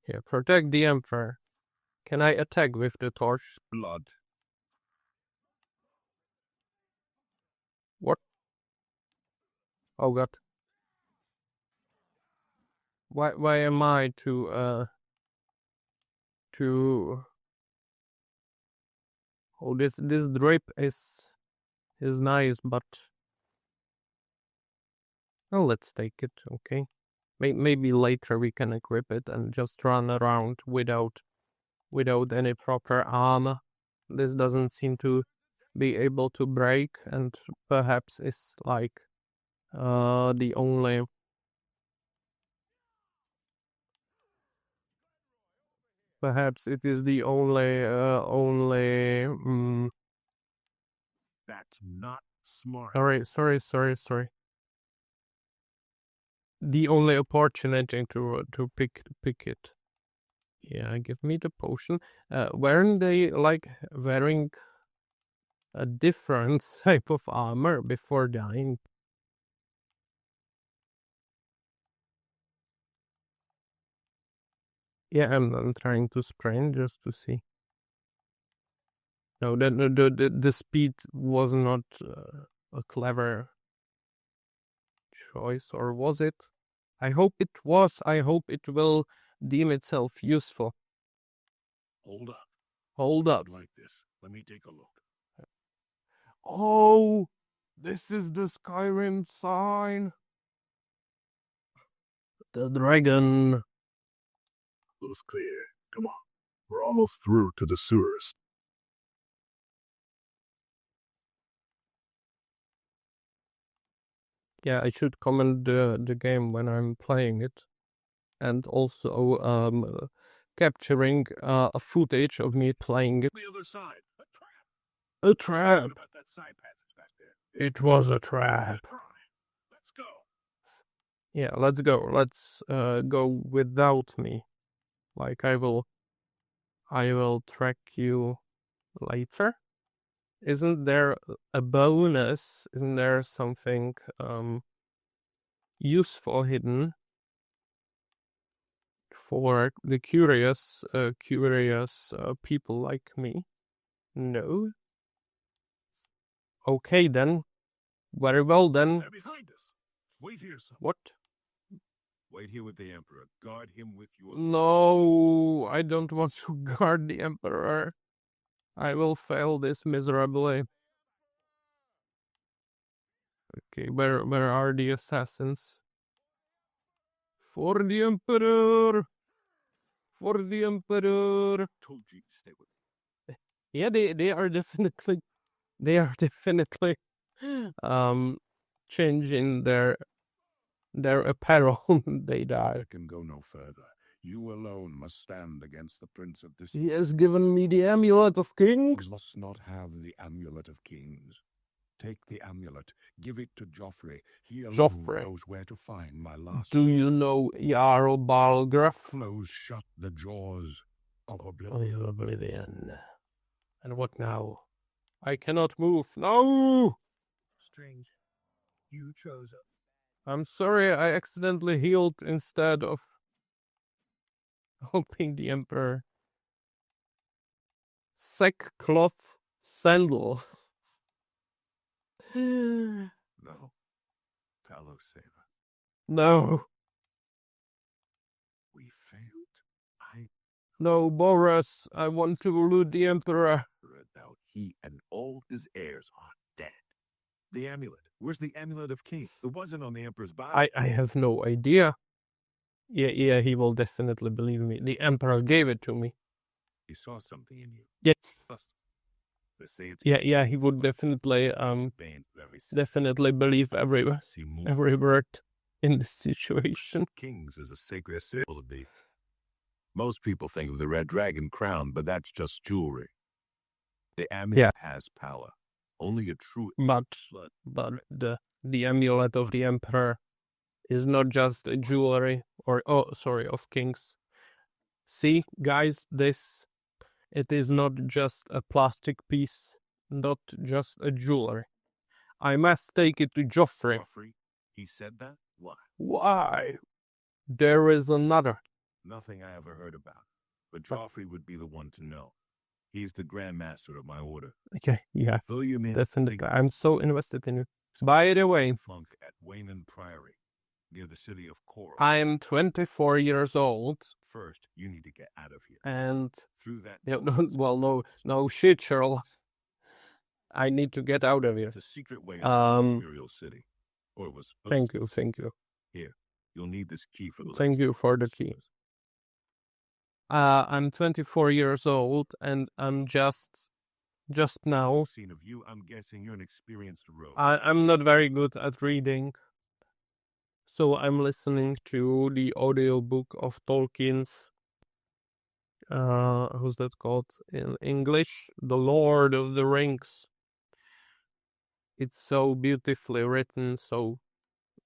Here, protect the Emperor. Can I attack with the torch? Blood. What? Oh god. Why am I to oh, this drape is nice, but oh, let's take it. Okay, maybe later we can equip it and just run around without any proper armor. This doesn't seem to be able to break, and perhaps it's like the only perhaps it is the only That's not smart. Sorry. The only opportunity to pick it. Yeah, give me the potion. Weren't they like wearing a different type of armor before dying? Yeah, I'm trying to sprint just to see. No, the speed was not a clever choice, or was it? I hope it was. I hope it will deem itself useful. Hold up. Hold up. Like this. Let me take a look. Oh, this is the Skyrim sign. The dragon. Looks clear. Come on. We're almost through to the sewers. Yeah, I should comment the game when I'm playing it, and also capturing a footage of me playing it. The other side. A trap. A trap. What about that side passage back there? It was a trap. Let's go. Yeah, let's go. Let's go without me. Like I will track you later. Isn't there a bonus? Isn't there something useful hidden for the curious people like me? No. Okay then. Very well then. They're behind us. Wait here, son. What? Wait here with the Emperor. Guard him with your... No, I don't want to guard the Emperor. I will fail this miserably. Okay, where are the assassins? For the Emperor! For the Emperor! Told you to stay with me. Yeah, they are definitely changing their apparel. They die. I can go no further. You alone must stand against the Prince of this. He has given me the Amulet of Kings. You must not have the Amulet of Kings. Take the amulet, give it to Joffrey. He alone knows where to find my last. Do you know Jarl Balgruuf? Close shut the jaws of Oblivion. And what now? I cannot move. No! Strange. You chose I'm sorry, I accidentally healed instead of helping the Emperor. Sackcloth sandal. No. Tallow saver. No. We failed. No, Boris, I want to loot the Emperor. Now he and all his heirs are dead. The amulet. Where's the Amulet of Kings? It wasn't on the Emperor's body. I have no idea. Yeah, he will definitely believe me. The Emperor gave it to me. He saw something in you. Yeah. They say it's Yeah, he would definitely definitely believe every word in this situation. Kings is a sacred symbol of the. Most people think of the red dragon crown, but that's just jewelry. The amulet has power. Only a true. But the amulet of the Emperor is not just a jewelry of kings. See, guys, it is not just a plastic piece, not just a jewelry. I must take it to Joffrey. Joffrey? He said that? Why? Why? There is another. Nothing I ever heard about. But Joffrey would be the one to know. He's the Grand Master of my order. Okay, yeah. Fill you in. Definitely. I'm so invested in you. By the way, Monk at Wayman Priory, near the city of Coral. I'm 24 years old. First, you need to get out of here. And through that. No shit, Cheryl. I need to get out of here. It's a secret way out of the Imperial City. Or it was supposed to. Thank you. Here, you'll need this key for the. Thank you for the key. I'm 24 years old, and I'm just now. Scene of you, I'm guessing you're an experienced rogue. I'm not very good at reading, so I'm listening to the audiobook of Tolkien's. Who's that called in English? The Lord of the Rings. It's so beautifully written. So,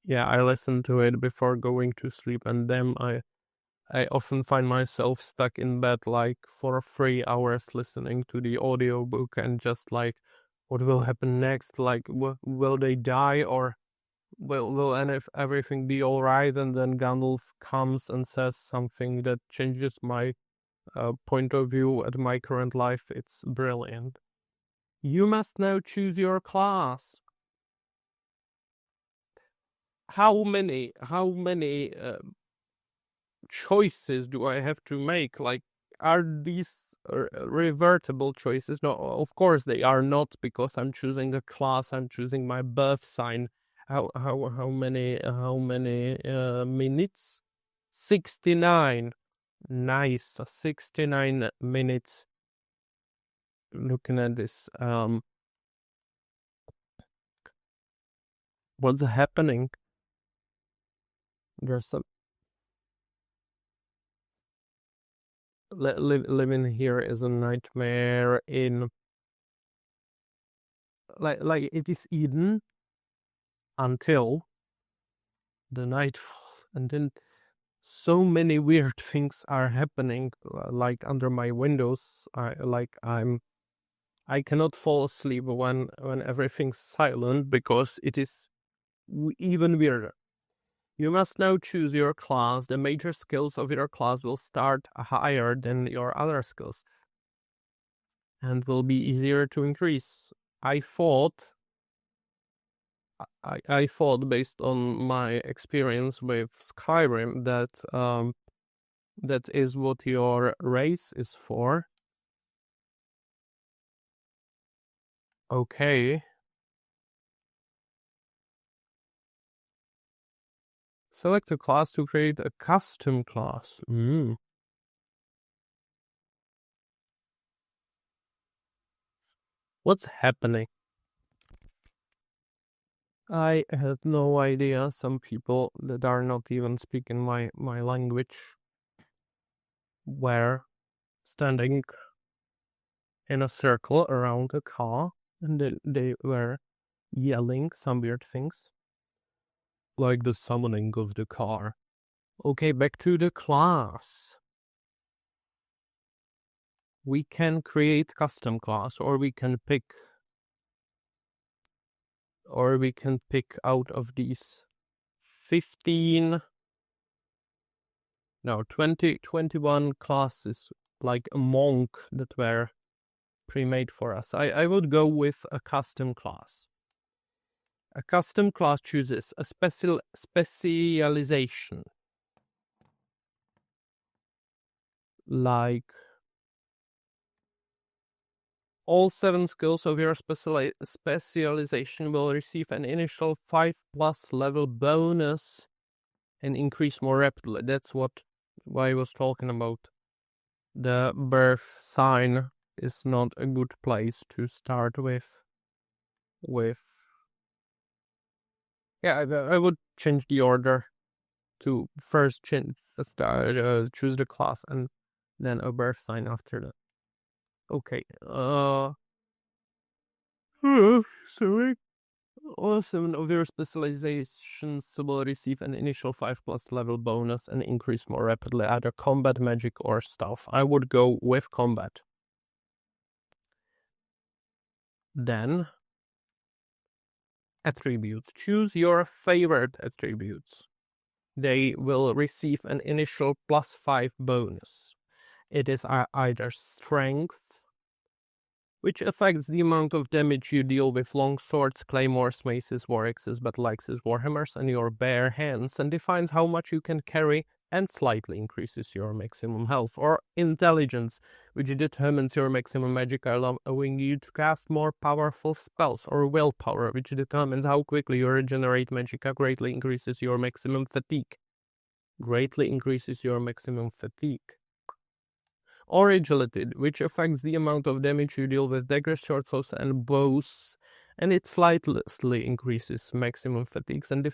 yeah, I listen to it before going to sleep, and then I often find myself stuck in bed like for 3 hours listening to the audiobook and just like, what will happen next? Like, will they die, or will everything be all right? And then Gandalf comes and says something that changes my point of view at my current life. It's brilliant. You must now choose your class. How many choices do I have to make? Like, are these revertible choices? No, of course they are not, because I'm choosing a class. I'm choosing my birth sign. How many minutes? 69. Nice. 69 minutes. Looking at this. What's happening? There's some. Living here is a nightmare. In like it is Eden until the nightfall, and then so many weird things are happening. Like under my windows, I cannot fall asleep when everything's silent, because it is even weirder. You must now choose your class. The major skills of your class will start higher than your other skills and will be easier to increase. I thought, based on my experience with Skyrim, that that is what your race is for. Okay. Select a class to create a custom class. What's happening? I have no idea. Some people that are not even speaking my language were standing in a circle around a car, and they were yelling some weird things, like the summoning of the car. Okay, back to the class. We can create custom class, or we can pick out of these 21 classes, like a monk that were pre-made for us. I would go with a custom class. A custom class chooses a specialization, like all 7 skills of your specialization will receive an initial 5+ level bonus and increase more rapidly. That's why I was talking about. The birth sign is not a good place to start with. Yeah, I would change the order to first choose the class and then a birth sign after that. Okay. Sorry. All 7 of your specializations will receive an initial 5+ level bonus and increase more rapidly, either combat, magic, or stealth. I would go with combat. Then, attributes. Choose your favorite attributes. They will receive an initial +5 bonus. It is either strength, which affects the amount of damage you deal with long swords, claymores, maces, war axes, battle axes, warhammers, and your bare hands, and defines how much you can carry and slightly increases your maximum health. Or intelligence, which determines your maximum magic, allowing you to cast more powerful spells. Or willpower, which determines how quickly you regenerate magicka, greatly increases your maximum fatigue. Or agility, which affects the amount of damage you deal with daggers, short swords, and bows, and it slightly increases maximum fatigues and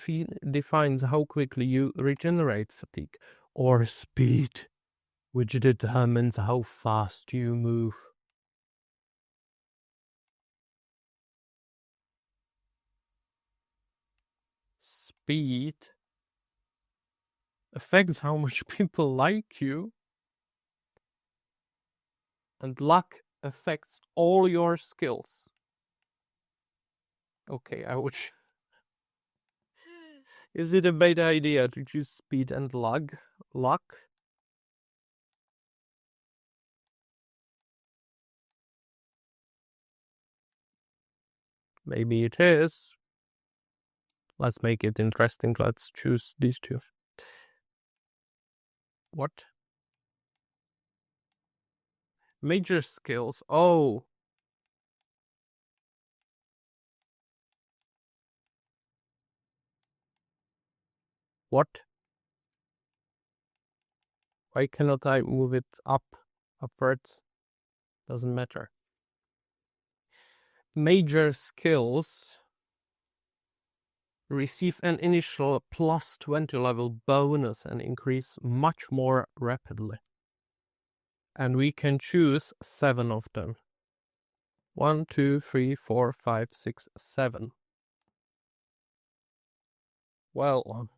defines how quickly you regenerate fatigue. Or speed, which determines how fast you move. Speed affects how much people like you. And luck affects all your skills. Okay, I would... Is it a bad idea to choose speed and luck? Maybe it is. Let's make it interesting. Let's choose these 2. What? Major skills. Oh. What? Why cannot I move it upwards? Doesn't matter. Major skills receive an initial +20 level bonus and increase much more rapidly. And we can choose 7 of them. 1, 2, 3, 4, 5, 6, 7. Well,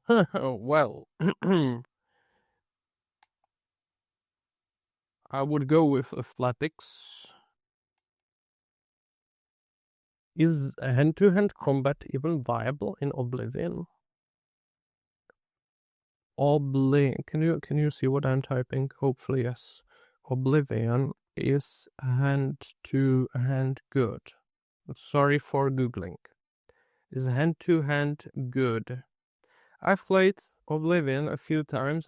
I would go with athletics. Is hand-to-hand combat even viable in Oblivion? Can you see what I'm typing? Hopefully, yes. Oblivion is hand-to-hand good. Sorry for Googling. Is hand-to-hand good? I've played Oblivion a few times.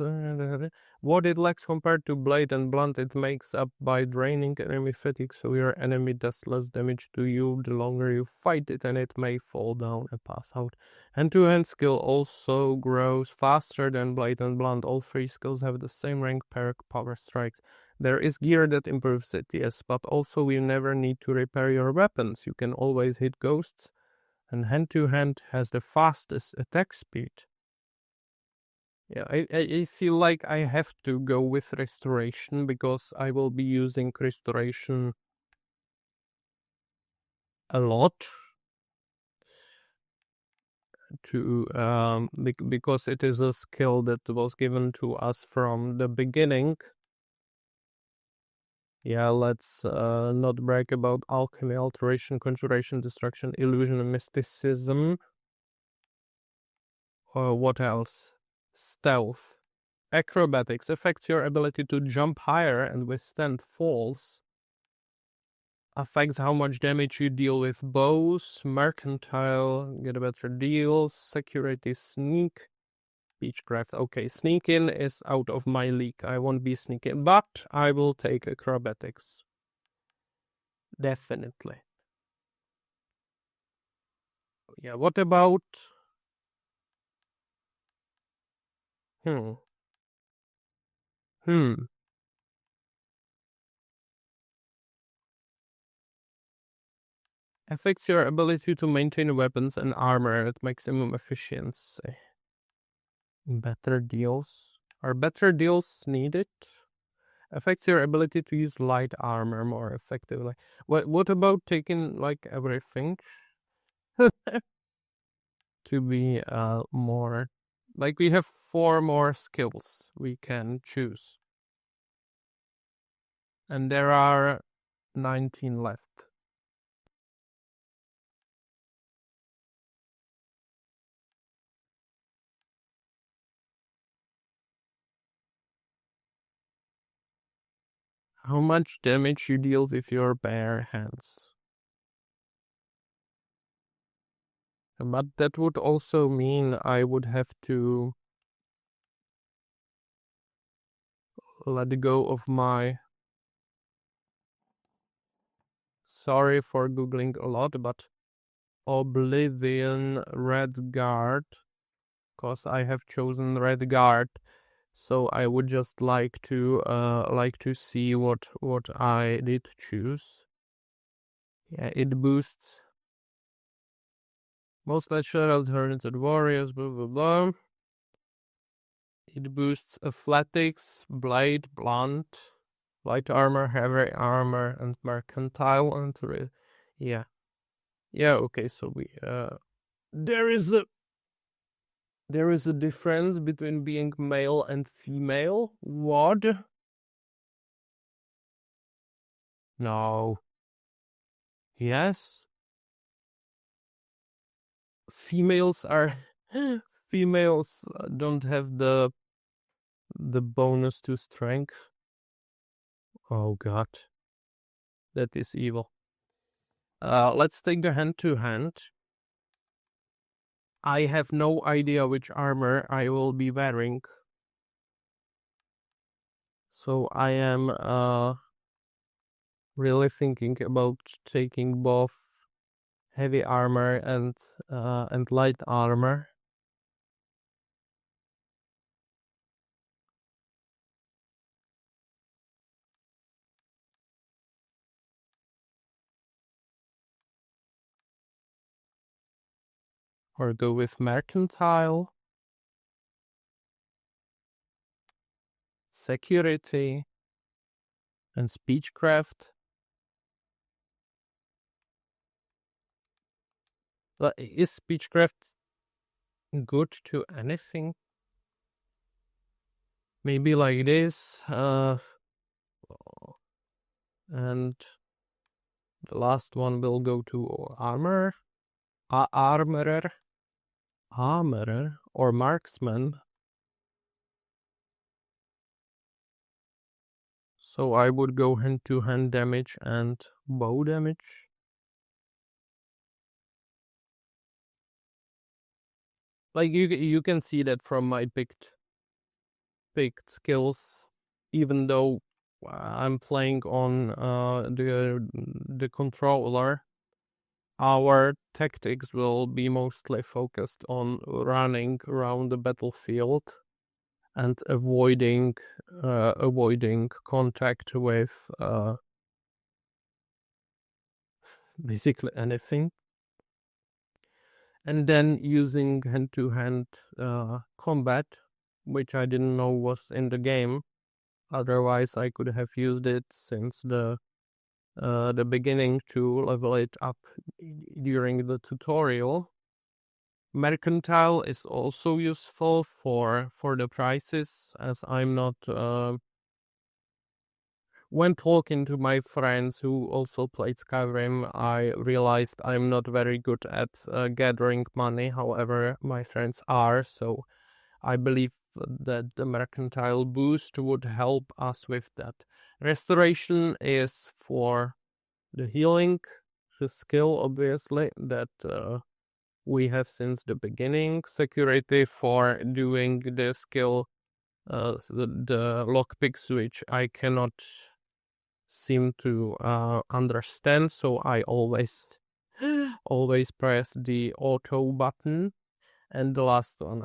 What it lacks compared to Blade and Blunt, it makes up by draining enemy fatigue, so your enemy does less damage to you the longer you fight it, and it may fall down and pass out. Hand-to-hand skill also grows faster than Blade and Blunt. All 3 skills have the same rank perk, power strikes. There is gear that improves it, yes, but also you never need to repair your weapons. You can always hit ghosts, and hand-to-hand has the fastest attack speed. Yeah, I feel like I have to go with restoration because I will be using restoration a lot to because it is a skill that was given to us from the beginning. Yeah, let's not brag about alchemy, alteration, conjuration, destruction, illusion, and mysticism. Or what else? Stealth. Acrobatics affects your ability to jump higher and withstand falls. Affects how much damage you deal with bows. Mercantile, get better deals. Security, sneak. Beechcraft. Okay, sneaking is out of my league. I won't be sneaking, but I will take acrobatics. Definitely. Yeah, what about... Hmm. Affects your ability to maintain weapons and armor at maximum efficiency. Better deals. Are better deals needed? Affects your ability to use light armor more effectively. What about taking like everything? To be more like we have 4 more skills we can choose. And there are 19 left. How much damage you deal with your bare hands? But that would also mean I would have to let go of my... Sorry for googling a lot, but Oblivion Red Guard, because I have chosen Red Guard, so I would just like to see what I did choose. Yeah, it boosts most natural alternative warriors, blah blah blah. It boosts athletics, blade, blunt, light armor, heavy armor, and mercantile. And yeah, okay. So we there is a difference between being male and female. What? No. Yes. Females are females don't have the bonus to strength. Oh god. That is evil. Let's take the hand to hand. I have no idea which armor I will be wearing. So I am really thinking about taking both heavy armor and light armor. Or go with mercantile, security, and speechcraft. But is speechcraft good to anything? Maybe like this. And the last one will go to armor. Armorer or marksman. So I would go hand-to-hand damage and bow damage. Like you can see that from my picked skills, even though I'm playing on the controller. Our tactics will be mostly focused on running around the battlefield and avoiding contact with basically anything, and then using hand-to-hand combat which I didn't know was in the game. Otherwise, I could have used it since the beginning to level it up during the tutorial. Mercantile is also useful for the prices, as I'm not when talking to my friends who also played Skyrim, I realized I'm not very good at gathering money. However, my friends are, so I believe that the mercantile boost would help us with that. Restoration is for the healing, the skill, obviously, that we have since the beginning. Security for doing the skill, the lockpicks, which I cannot seem to understand, so I always press the auto button. And the last one,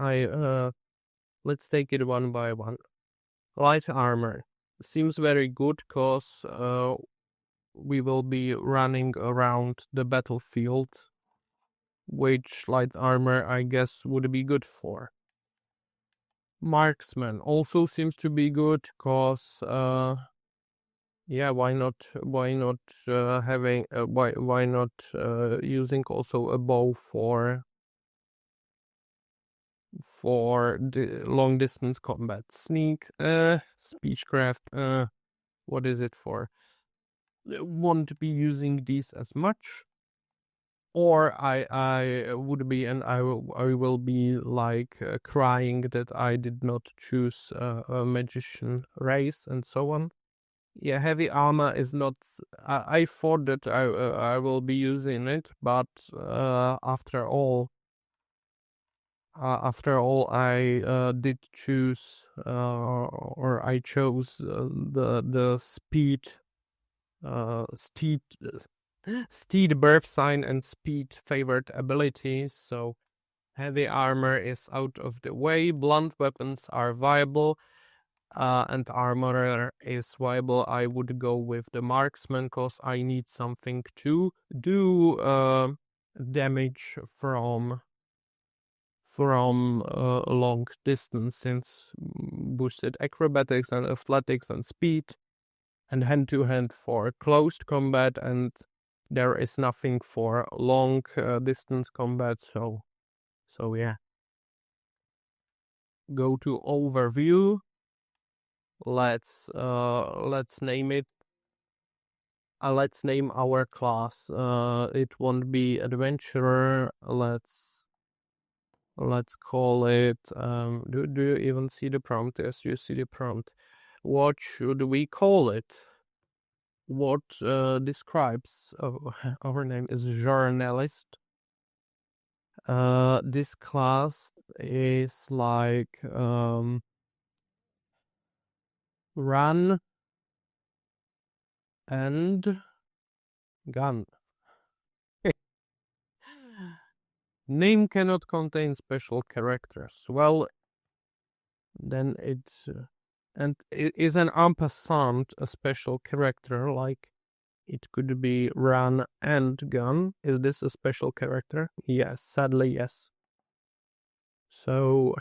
let's take it one by one. Light armor seems very good because we will be running around the battlefield, which light armor I guess would be good for. Marksman also seems to be good because yeah, why not having why not using also a bow for the long distance combat. Sneak, speechcraft, what is it for? Won't be using these as much. Or I would be, and I will be like crying that I did not choose a magician race and so on. Yeah, heavy armor is not. I thought that I will be using it, but after all, I did choose or I chose the steed birth sign and speed favored abilities. So heavy armor is out of the way. Blunt weapons are viable. And armorer is viable. I would go with the marksman because I need something to do damage from a long distance, since boosted acrobatics and athletics and speed and hand-to-hand for closed combat, and there is nothing for long distance combat. So yeah. Go to overview. Let's name it. Let's name our class. It won't be adventurer. Let's call it. Do you even see the prompt? Yes, you see the prompt. What should we call it? What describes our name is journalist. This class is like run and gun. Name cannot contain special characters. Well, then it's and it is an ampersand a special character? Like it could be run and gun. Is this a special character? Yes, sadly yes. So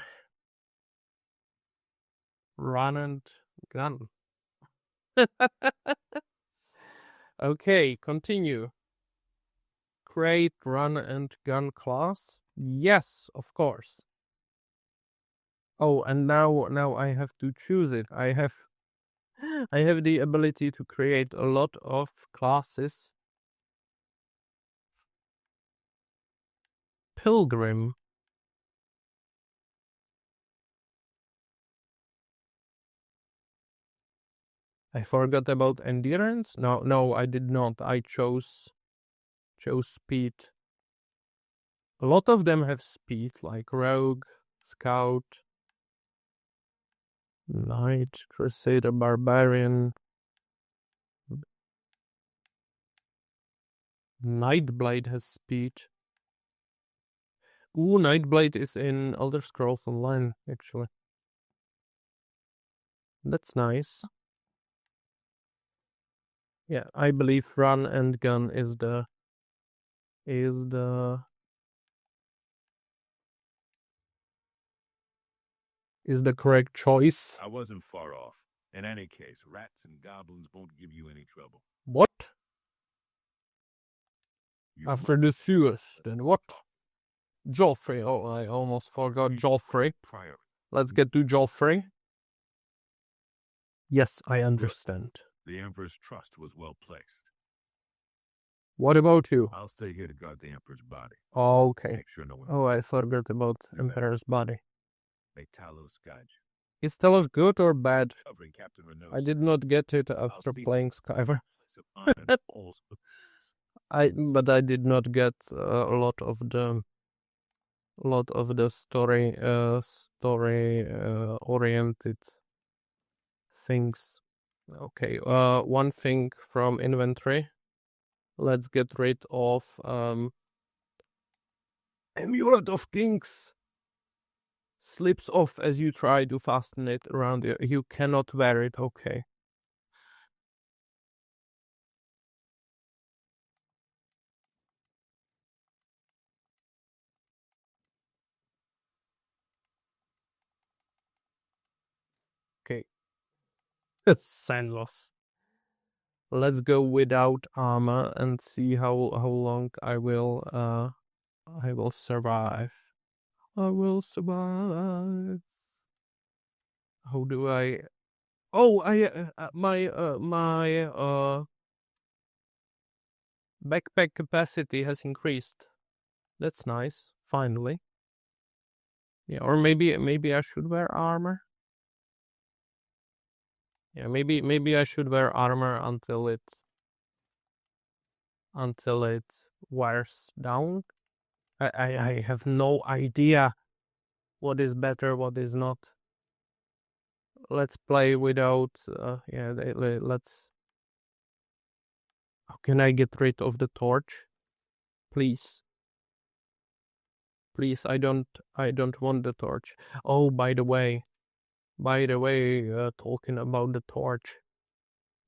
run and gun. Okay, continue. Create run and gun class. Yes, of course. Oh, and now I have to choose it. I have the ability to create a lot of classes. Pilgrim. I forgot about endurance. No, I did not. I chose speed. A lot of them have speed, like rogue, scout, knight, crusader, barbarian. Nightblade has speed. Ooh, Nightblade is in Elder Scrolls Online, actually. That's nice. Yeah, I believe run and gun is the is the correct choice. I wasn't far off. In any case, rats and goblins won't give you any trouble. What? You After the sewers, then what? Joffrey. Oh, I almost forgot Joffrey. prior. Let's get to Joffrey. Yes, I understand. The Emperor's trust was well placed. What about you? I'll stay here to guard the Emperor's body. Okay. Make sure no one. Oh, I forgot about Emperor's body. May Talos guide you. Is Talos good or bad? Covering Captain Renault's I did not get it after playing Skyver. place of honor also. But I did not get a lot of the story oriented things. Okay, one thing from inventory. Let's get rid of Amulet of Kings. Slips off as you try to fasten it around you. You cannot wear it, okay. Okay. Sign loss. Let's go without armor and see how long I will survive. I will survive. How do I? Oh, my backpack capacity has increased. That's nice. Finally. Yeah, or maybe I should wear armor. Yeah, maybe I should wear armor until it wears down. I have no idea what is better, what is not. Let's play without. Let's. How can I get rid of the torch? Please. Please, I don't want the torch. Oh, by the way, talking about the torch,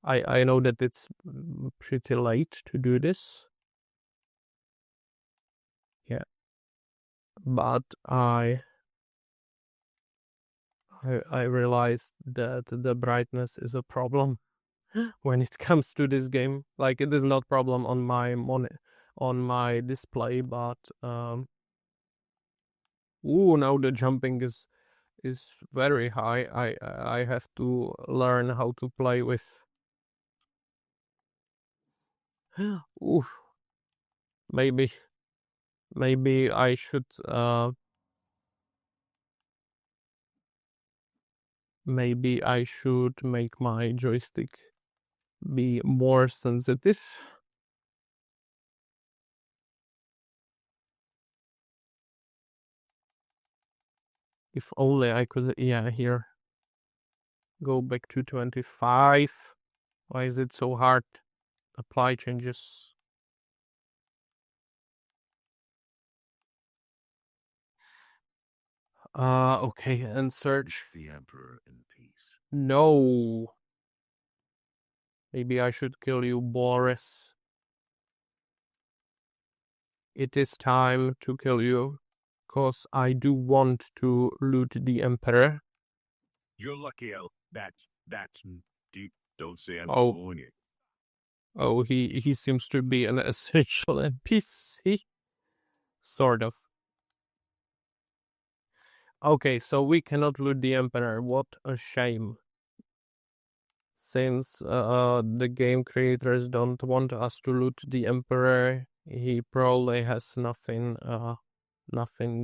I know that it's pretty late to do this. Yeah, but I realized that the brightness is a problem when it comes to this game. Like, it is not problem on my display, but now the jumping is very high. I have to learn how to play with. Oof. Maybe I should make my joystick be more sensitive. If only I could, here. Go back to 25. Why is it so hard? Apply changes. Okay, and search. The Emperor in peace. No. Maybe I should kill you, Boris. It is time to kill you, cause I do want to loot the Emperor. You're lucky, El. That's deep. Don't say I'm Oh. doing it. Oh, he seems to be an essential NPC. Sort of. Okay, so we cannot loot the Emperor. What a shame. Since the game creators don't want us to loot the Emperor, he probably has nothing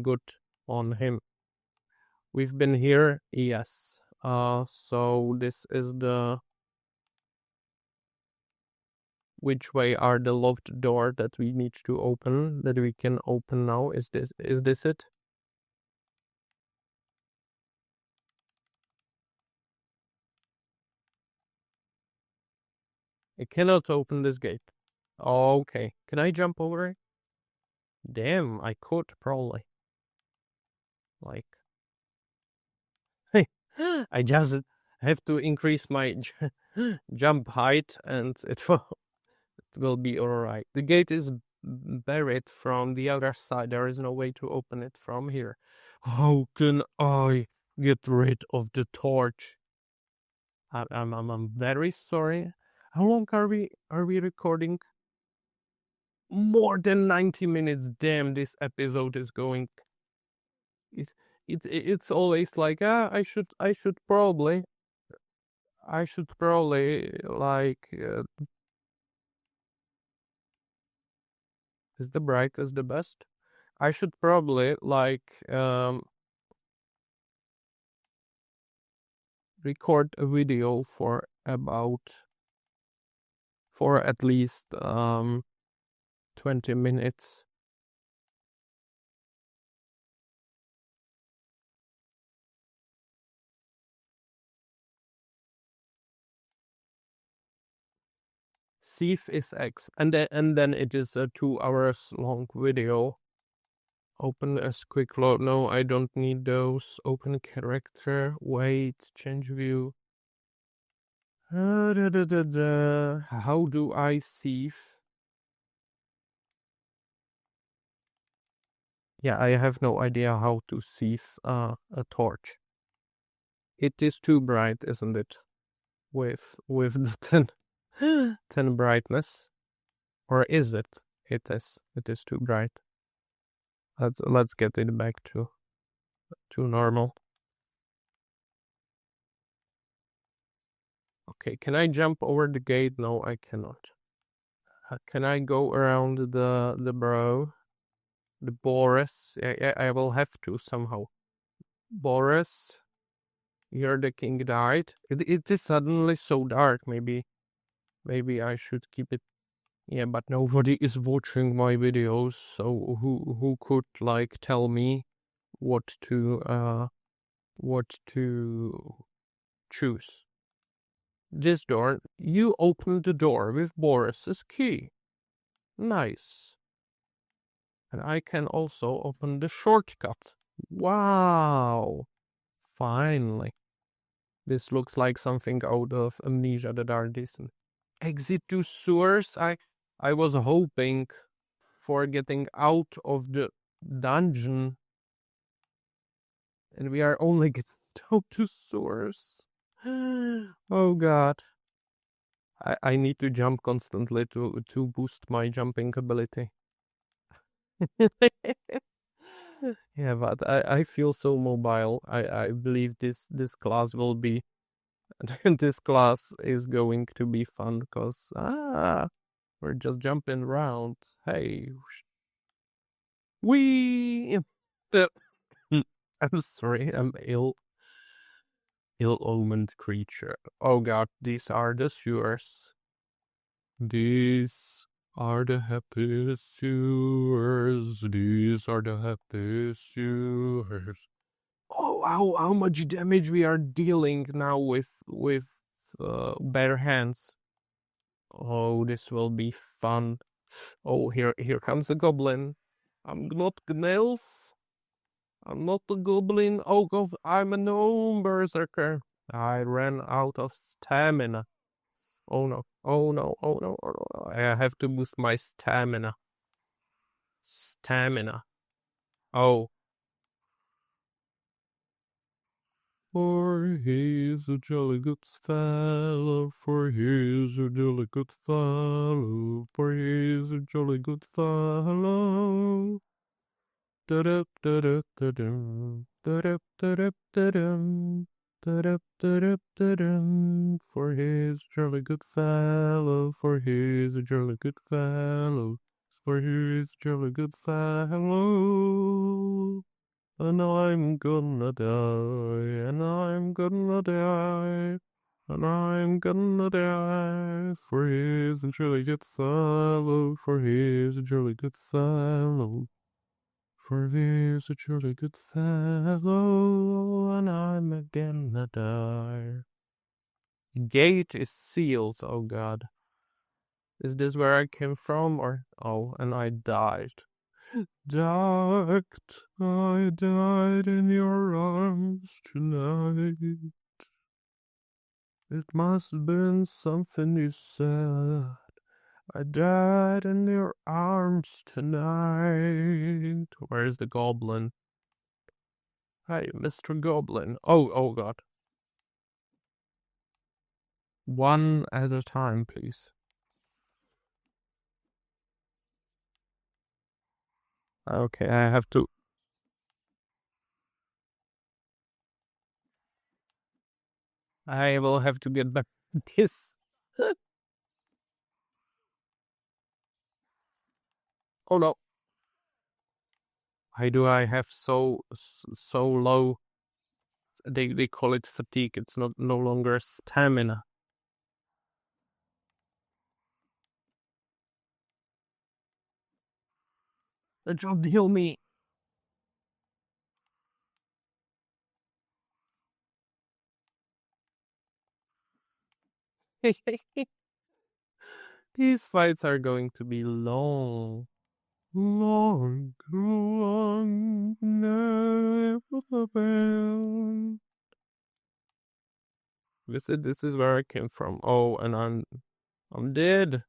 good on him. We've been here, yes. So this is the. Which way are the locked door that we need to open? That we can open now? Is this it? I cannot open this gate. Okay. Can I jump over it? Damn, I could probably. Like. Hey, I just have to increase my jump height and it will be alright. The gate is buried from the other side. There is no way to open it from here. How can I? Get rid of the torch. I'm very sorry. How long are we recording? More than 90 minutes. Damn, this episode is going. It's always like I should probably like is the brightest the best? I should probably like record a video for at least 20 minutes. Thief is X, and then it is a 2 hours long video. Open as quick load. No, I don't need those. Open character. Wait, change view. How do I thief? Yeah, I have no idea how to thief a torch. It is too bright, isn't it? With the 10 brightness, or is it? It is. It is too bright. Let's get it back to normal. Okay, can I jump over the gate? No, I cannot. Can I go around the Boris? I will have to somehow. Boris, here the king died. It is suddenly so dark. Maybe I should keep it. Yeah, but nobody is watching my videos, so who could like tell me what to choose? This door. You opened the door with Boris's key. Nice. And I can also open the shortcut. Wow. Finally. This looks like something out of Amnesia that are decent. Exit to sewers. I was hoping for getting out of the dungeon. And we are only getting down to sewers. Oh god. I need to jump constantly to boost my jumping ability. Yeah, but I feel so mobile. I believe this class will be this class is going to be fun because we're just jumping around. Hey, we. I'm sorry, I'm ill-omened creature. Oh god, these are the sewers. These are the happiest sewers. These are the happiest sewers. Oh, how much damage we are dealing now with bare hands. Oh, this will be fun. Oh, here comes a goblin. I'm not Gnelf. I'm not a goblin. Oh, I'm a gnome berserker. I ran out of stamina. Oh no. Oh no. Oh no. Oh, no. I have to boost my stamina. Oh. For he's a jolly good fellow, for he's a jolly good fellow, for he's a jolly good fellow. Da-da-da-da-da-dum, da-da-da-da-da-dum, da-da-da-da-da-dum. For he's a jolly good fellow, for he's a jolly good fellow, for he's a jolly good fellow. And I'm gonna die, and I'm gonna die, and I'm gonna die, for he's a jolly good fellow, for he's a jolly good fellow, for he's a jolly good fellow, and I'm gonna die. Gate is sealed, oh god. Is this where I came from, or? Oh, and I died. I died in your arms tonight. It must have been something you said. I died in your arms tonight. Where's the goblin? Hey, Mr. Goblin. Oh god. One at a time, please. Okay, I have to... I will have to get back this. Oh no. Why do I have so low... They call it fatigue. It's no longer stamina. Just heal me. These fights are going to be long. This is where I came from. Oh, and I'm dead.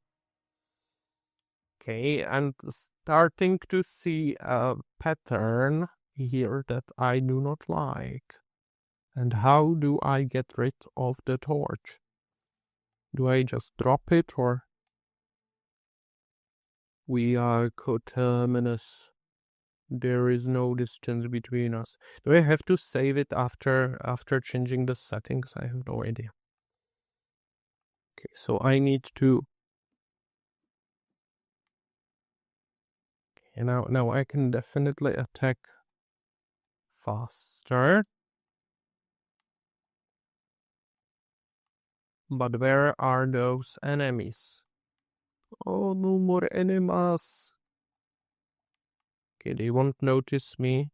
Okay, and starting to see a pattern here that I do not like. And how do I get rid of the torch? Do I just drop it, or... We are coterminous. There is no distance between us. Do I have to save it after changing the settings? I have no idea. Okay, so I need to... Okay, now I can definitely attack faster. But where are those enemies? Oh, no more enemies. Okay, they won't notice me.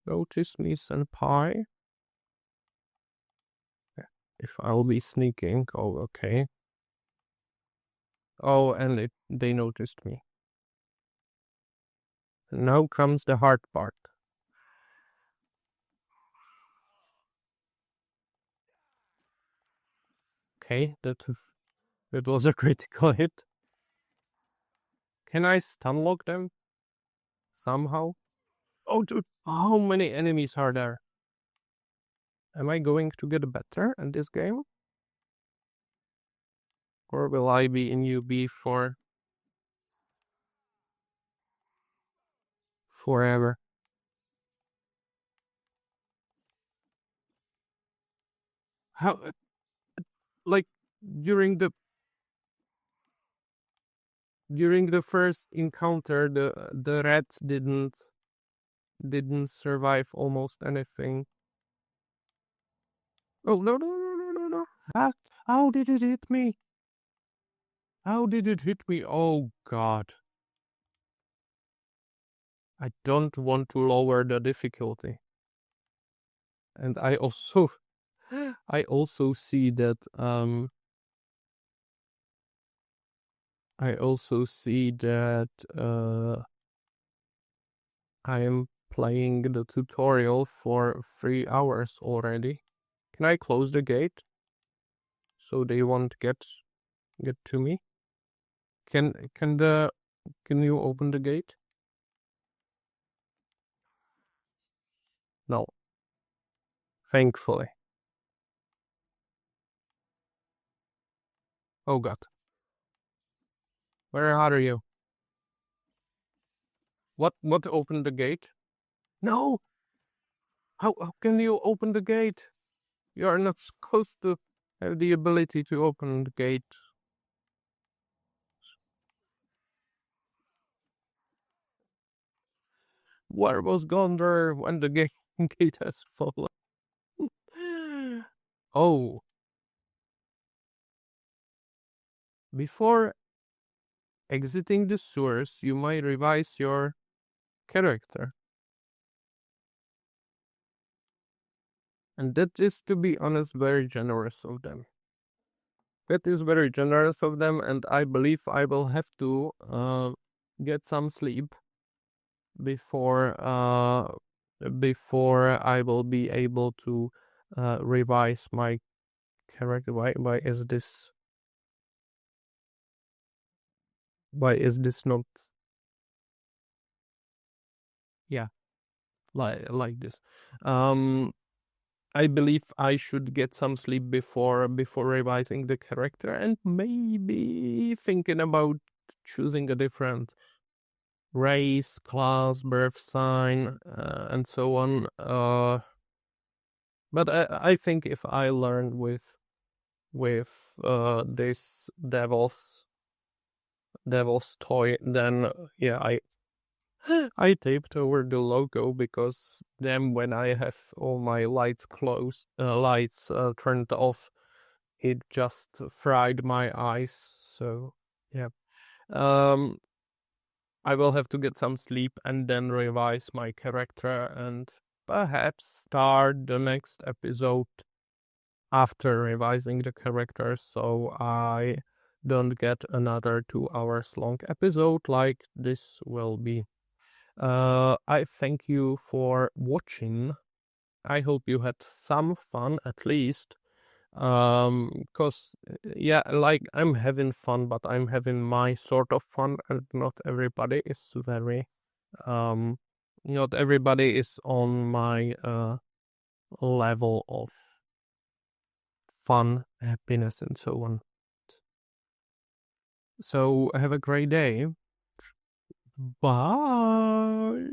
Notice me, senpai. If I'll be sneaking. Oh, okay. Oh, and they noticed me. Now comes the hard part. Okay, that was a critical hit. Can I stun lock them? Somehow? Oh, dude, how many enemies are there? Am I going to get better in this game? Or will I be in UB for... forever? How... like, during the first encounter, the rats didn't survive almost anything. Oh, no. How did it hit me? How did it hit me? Oh, God. I don't want to lower the difficulty. And I also see that I am playing the tutorial for 3 hours already. Can I close the gate so they won't get to me? Can you open the gate? No. Thankfully. Oh God. Where are you? What opened the gate? No! How can you open the gate? You are not supposed to have the ability to open the gate. Where was Gondor when the gate has fallen? Oh. Before exiting the sewers, you might revise your character. And that is, to be honest, very generous of them. That is very generous of them, and I believe I will have to get some sleep before I will be able to revise my character. Why is this not... Yeah, like this. I believe I should get some sleep before revising the character, and maybe thinking about choosing a different race, class, birth sign, and so on. But I think if I learn with this devil's toy, then yeah, I taped over the logo, because then when I have all my lights turned off, it just fried my eyes. So yeah, I will have to get some sleep and then revise my character and perhaps start the next episode after revising the character, so I don't get another 2 hours long episode like this will be. I thank you for watching. I hope you had some fun at least. Cause yeah, like I'm having fun, but I'm having my sort of fun, and not everybody is not everybody is on my level of fun, happiness, and so on. So have a great day. Bye.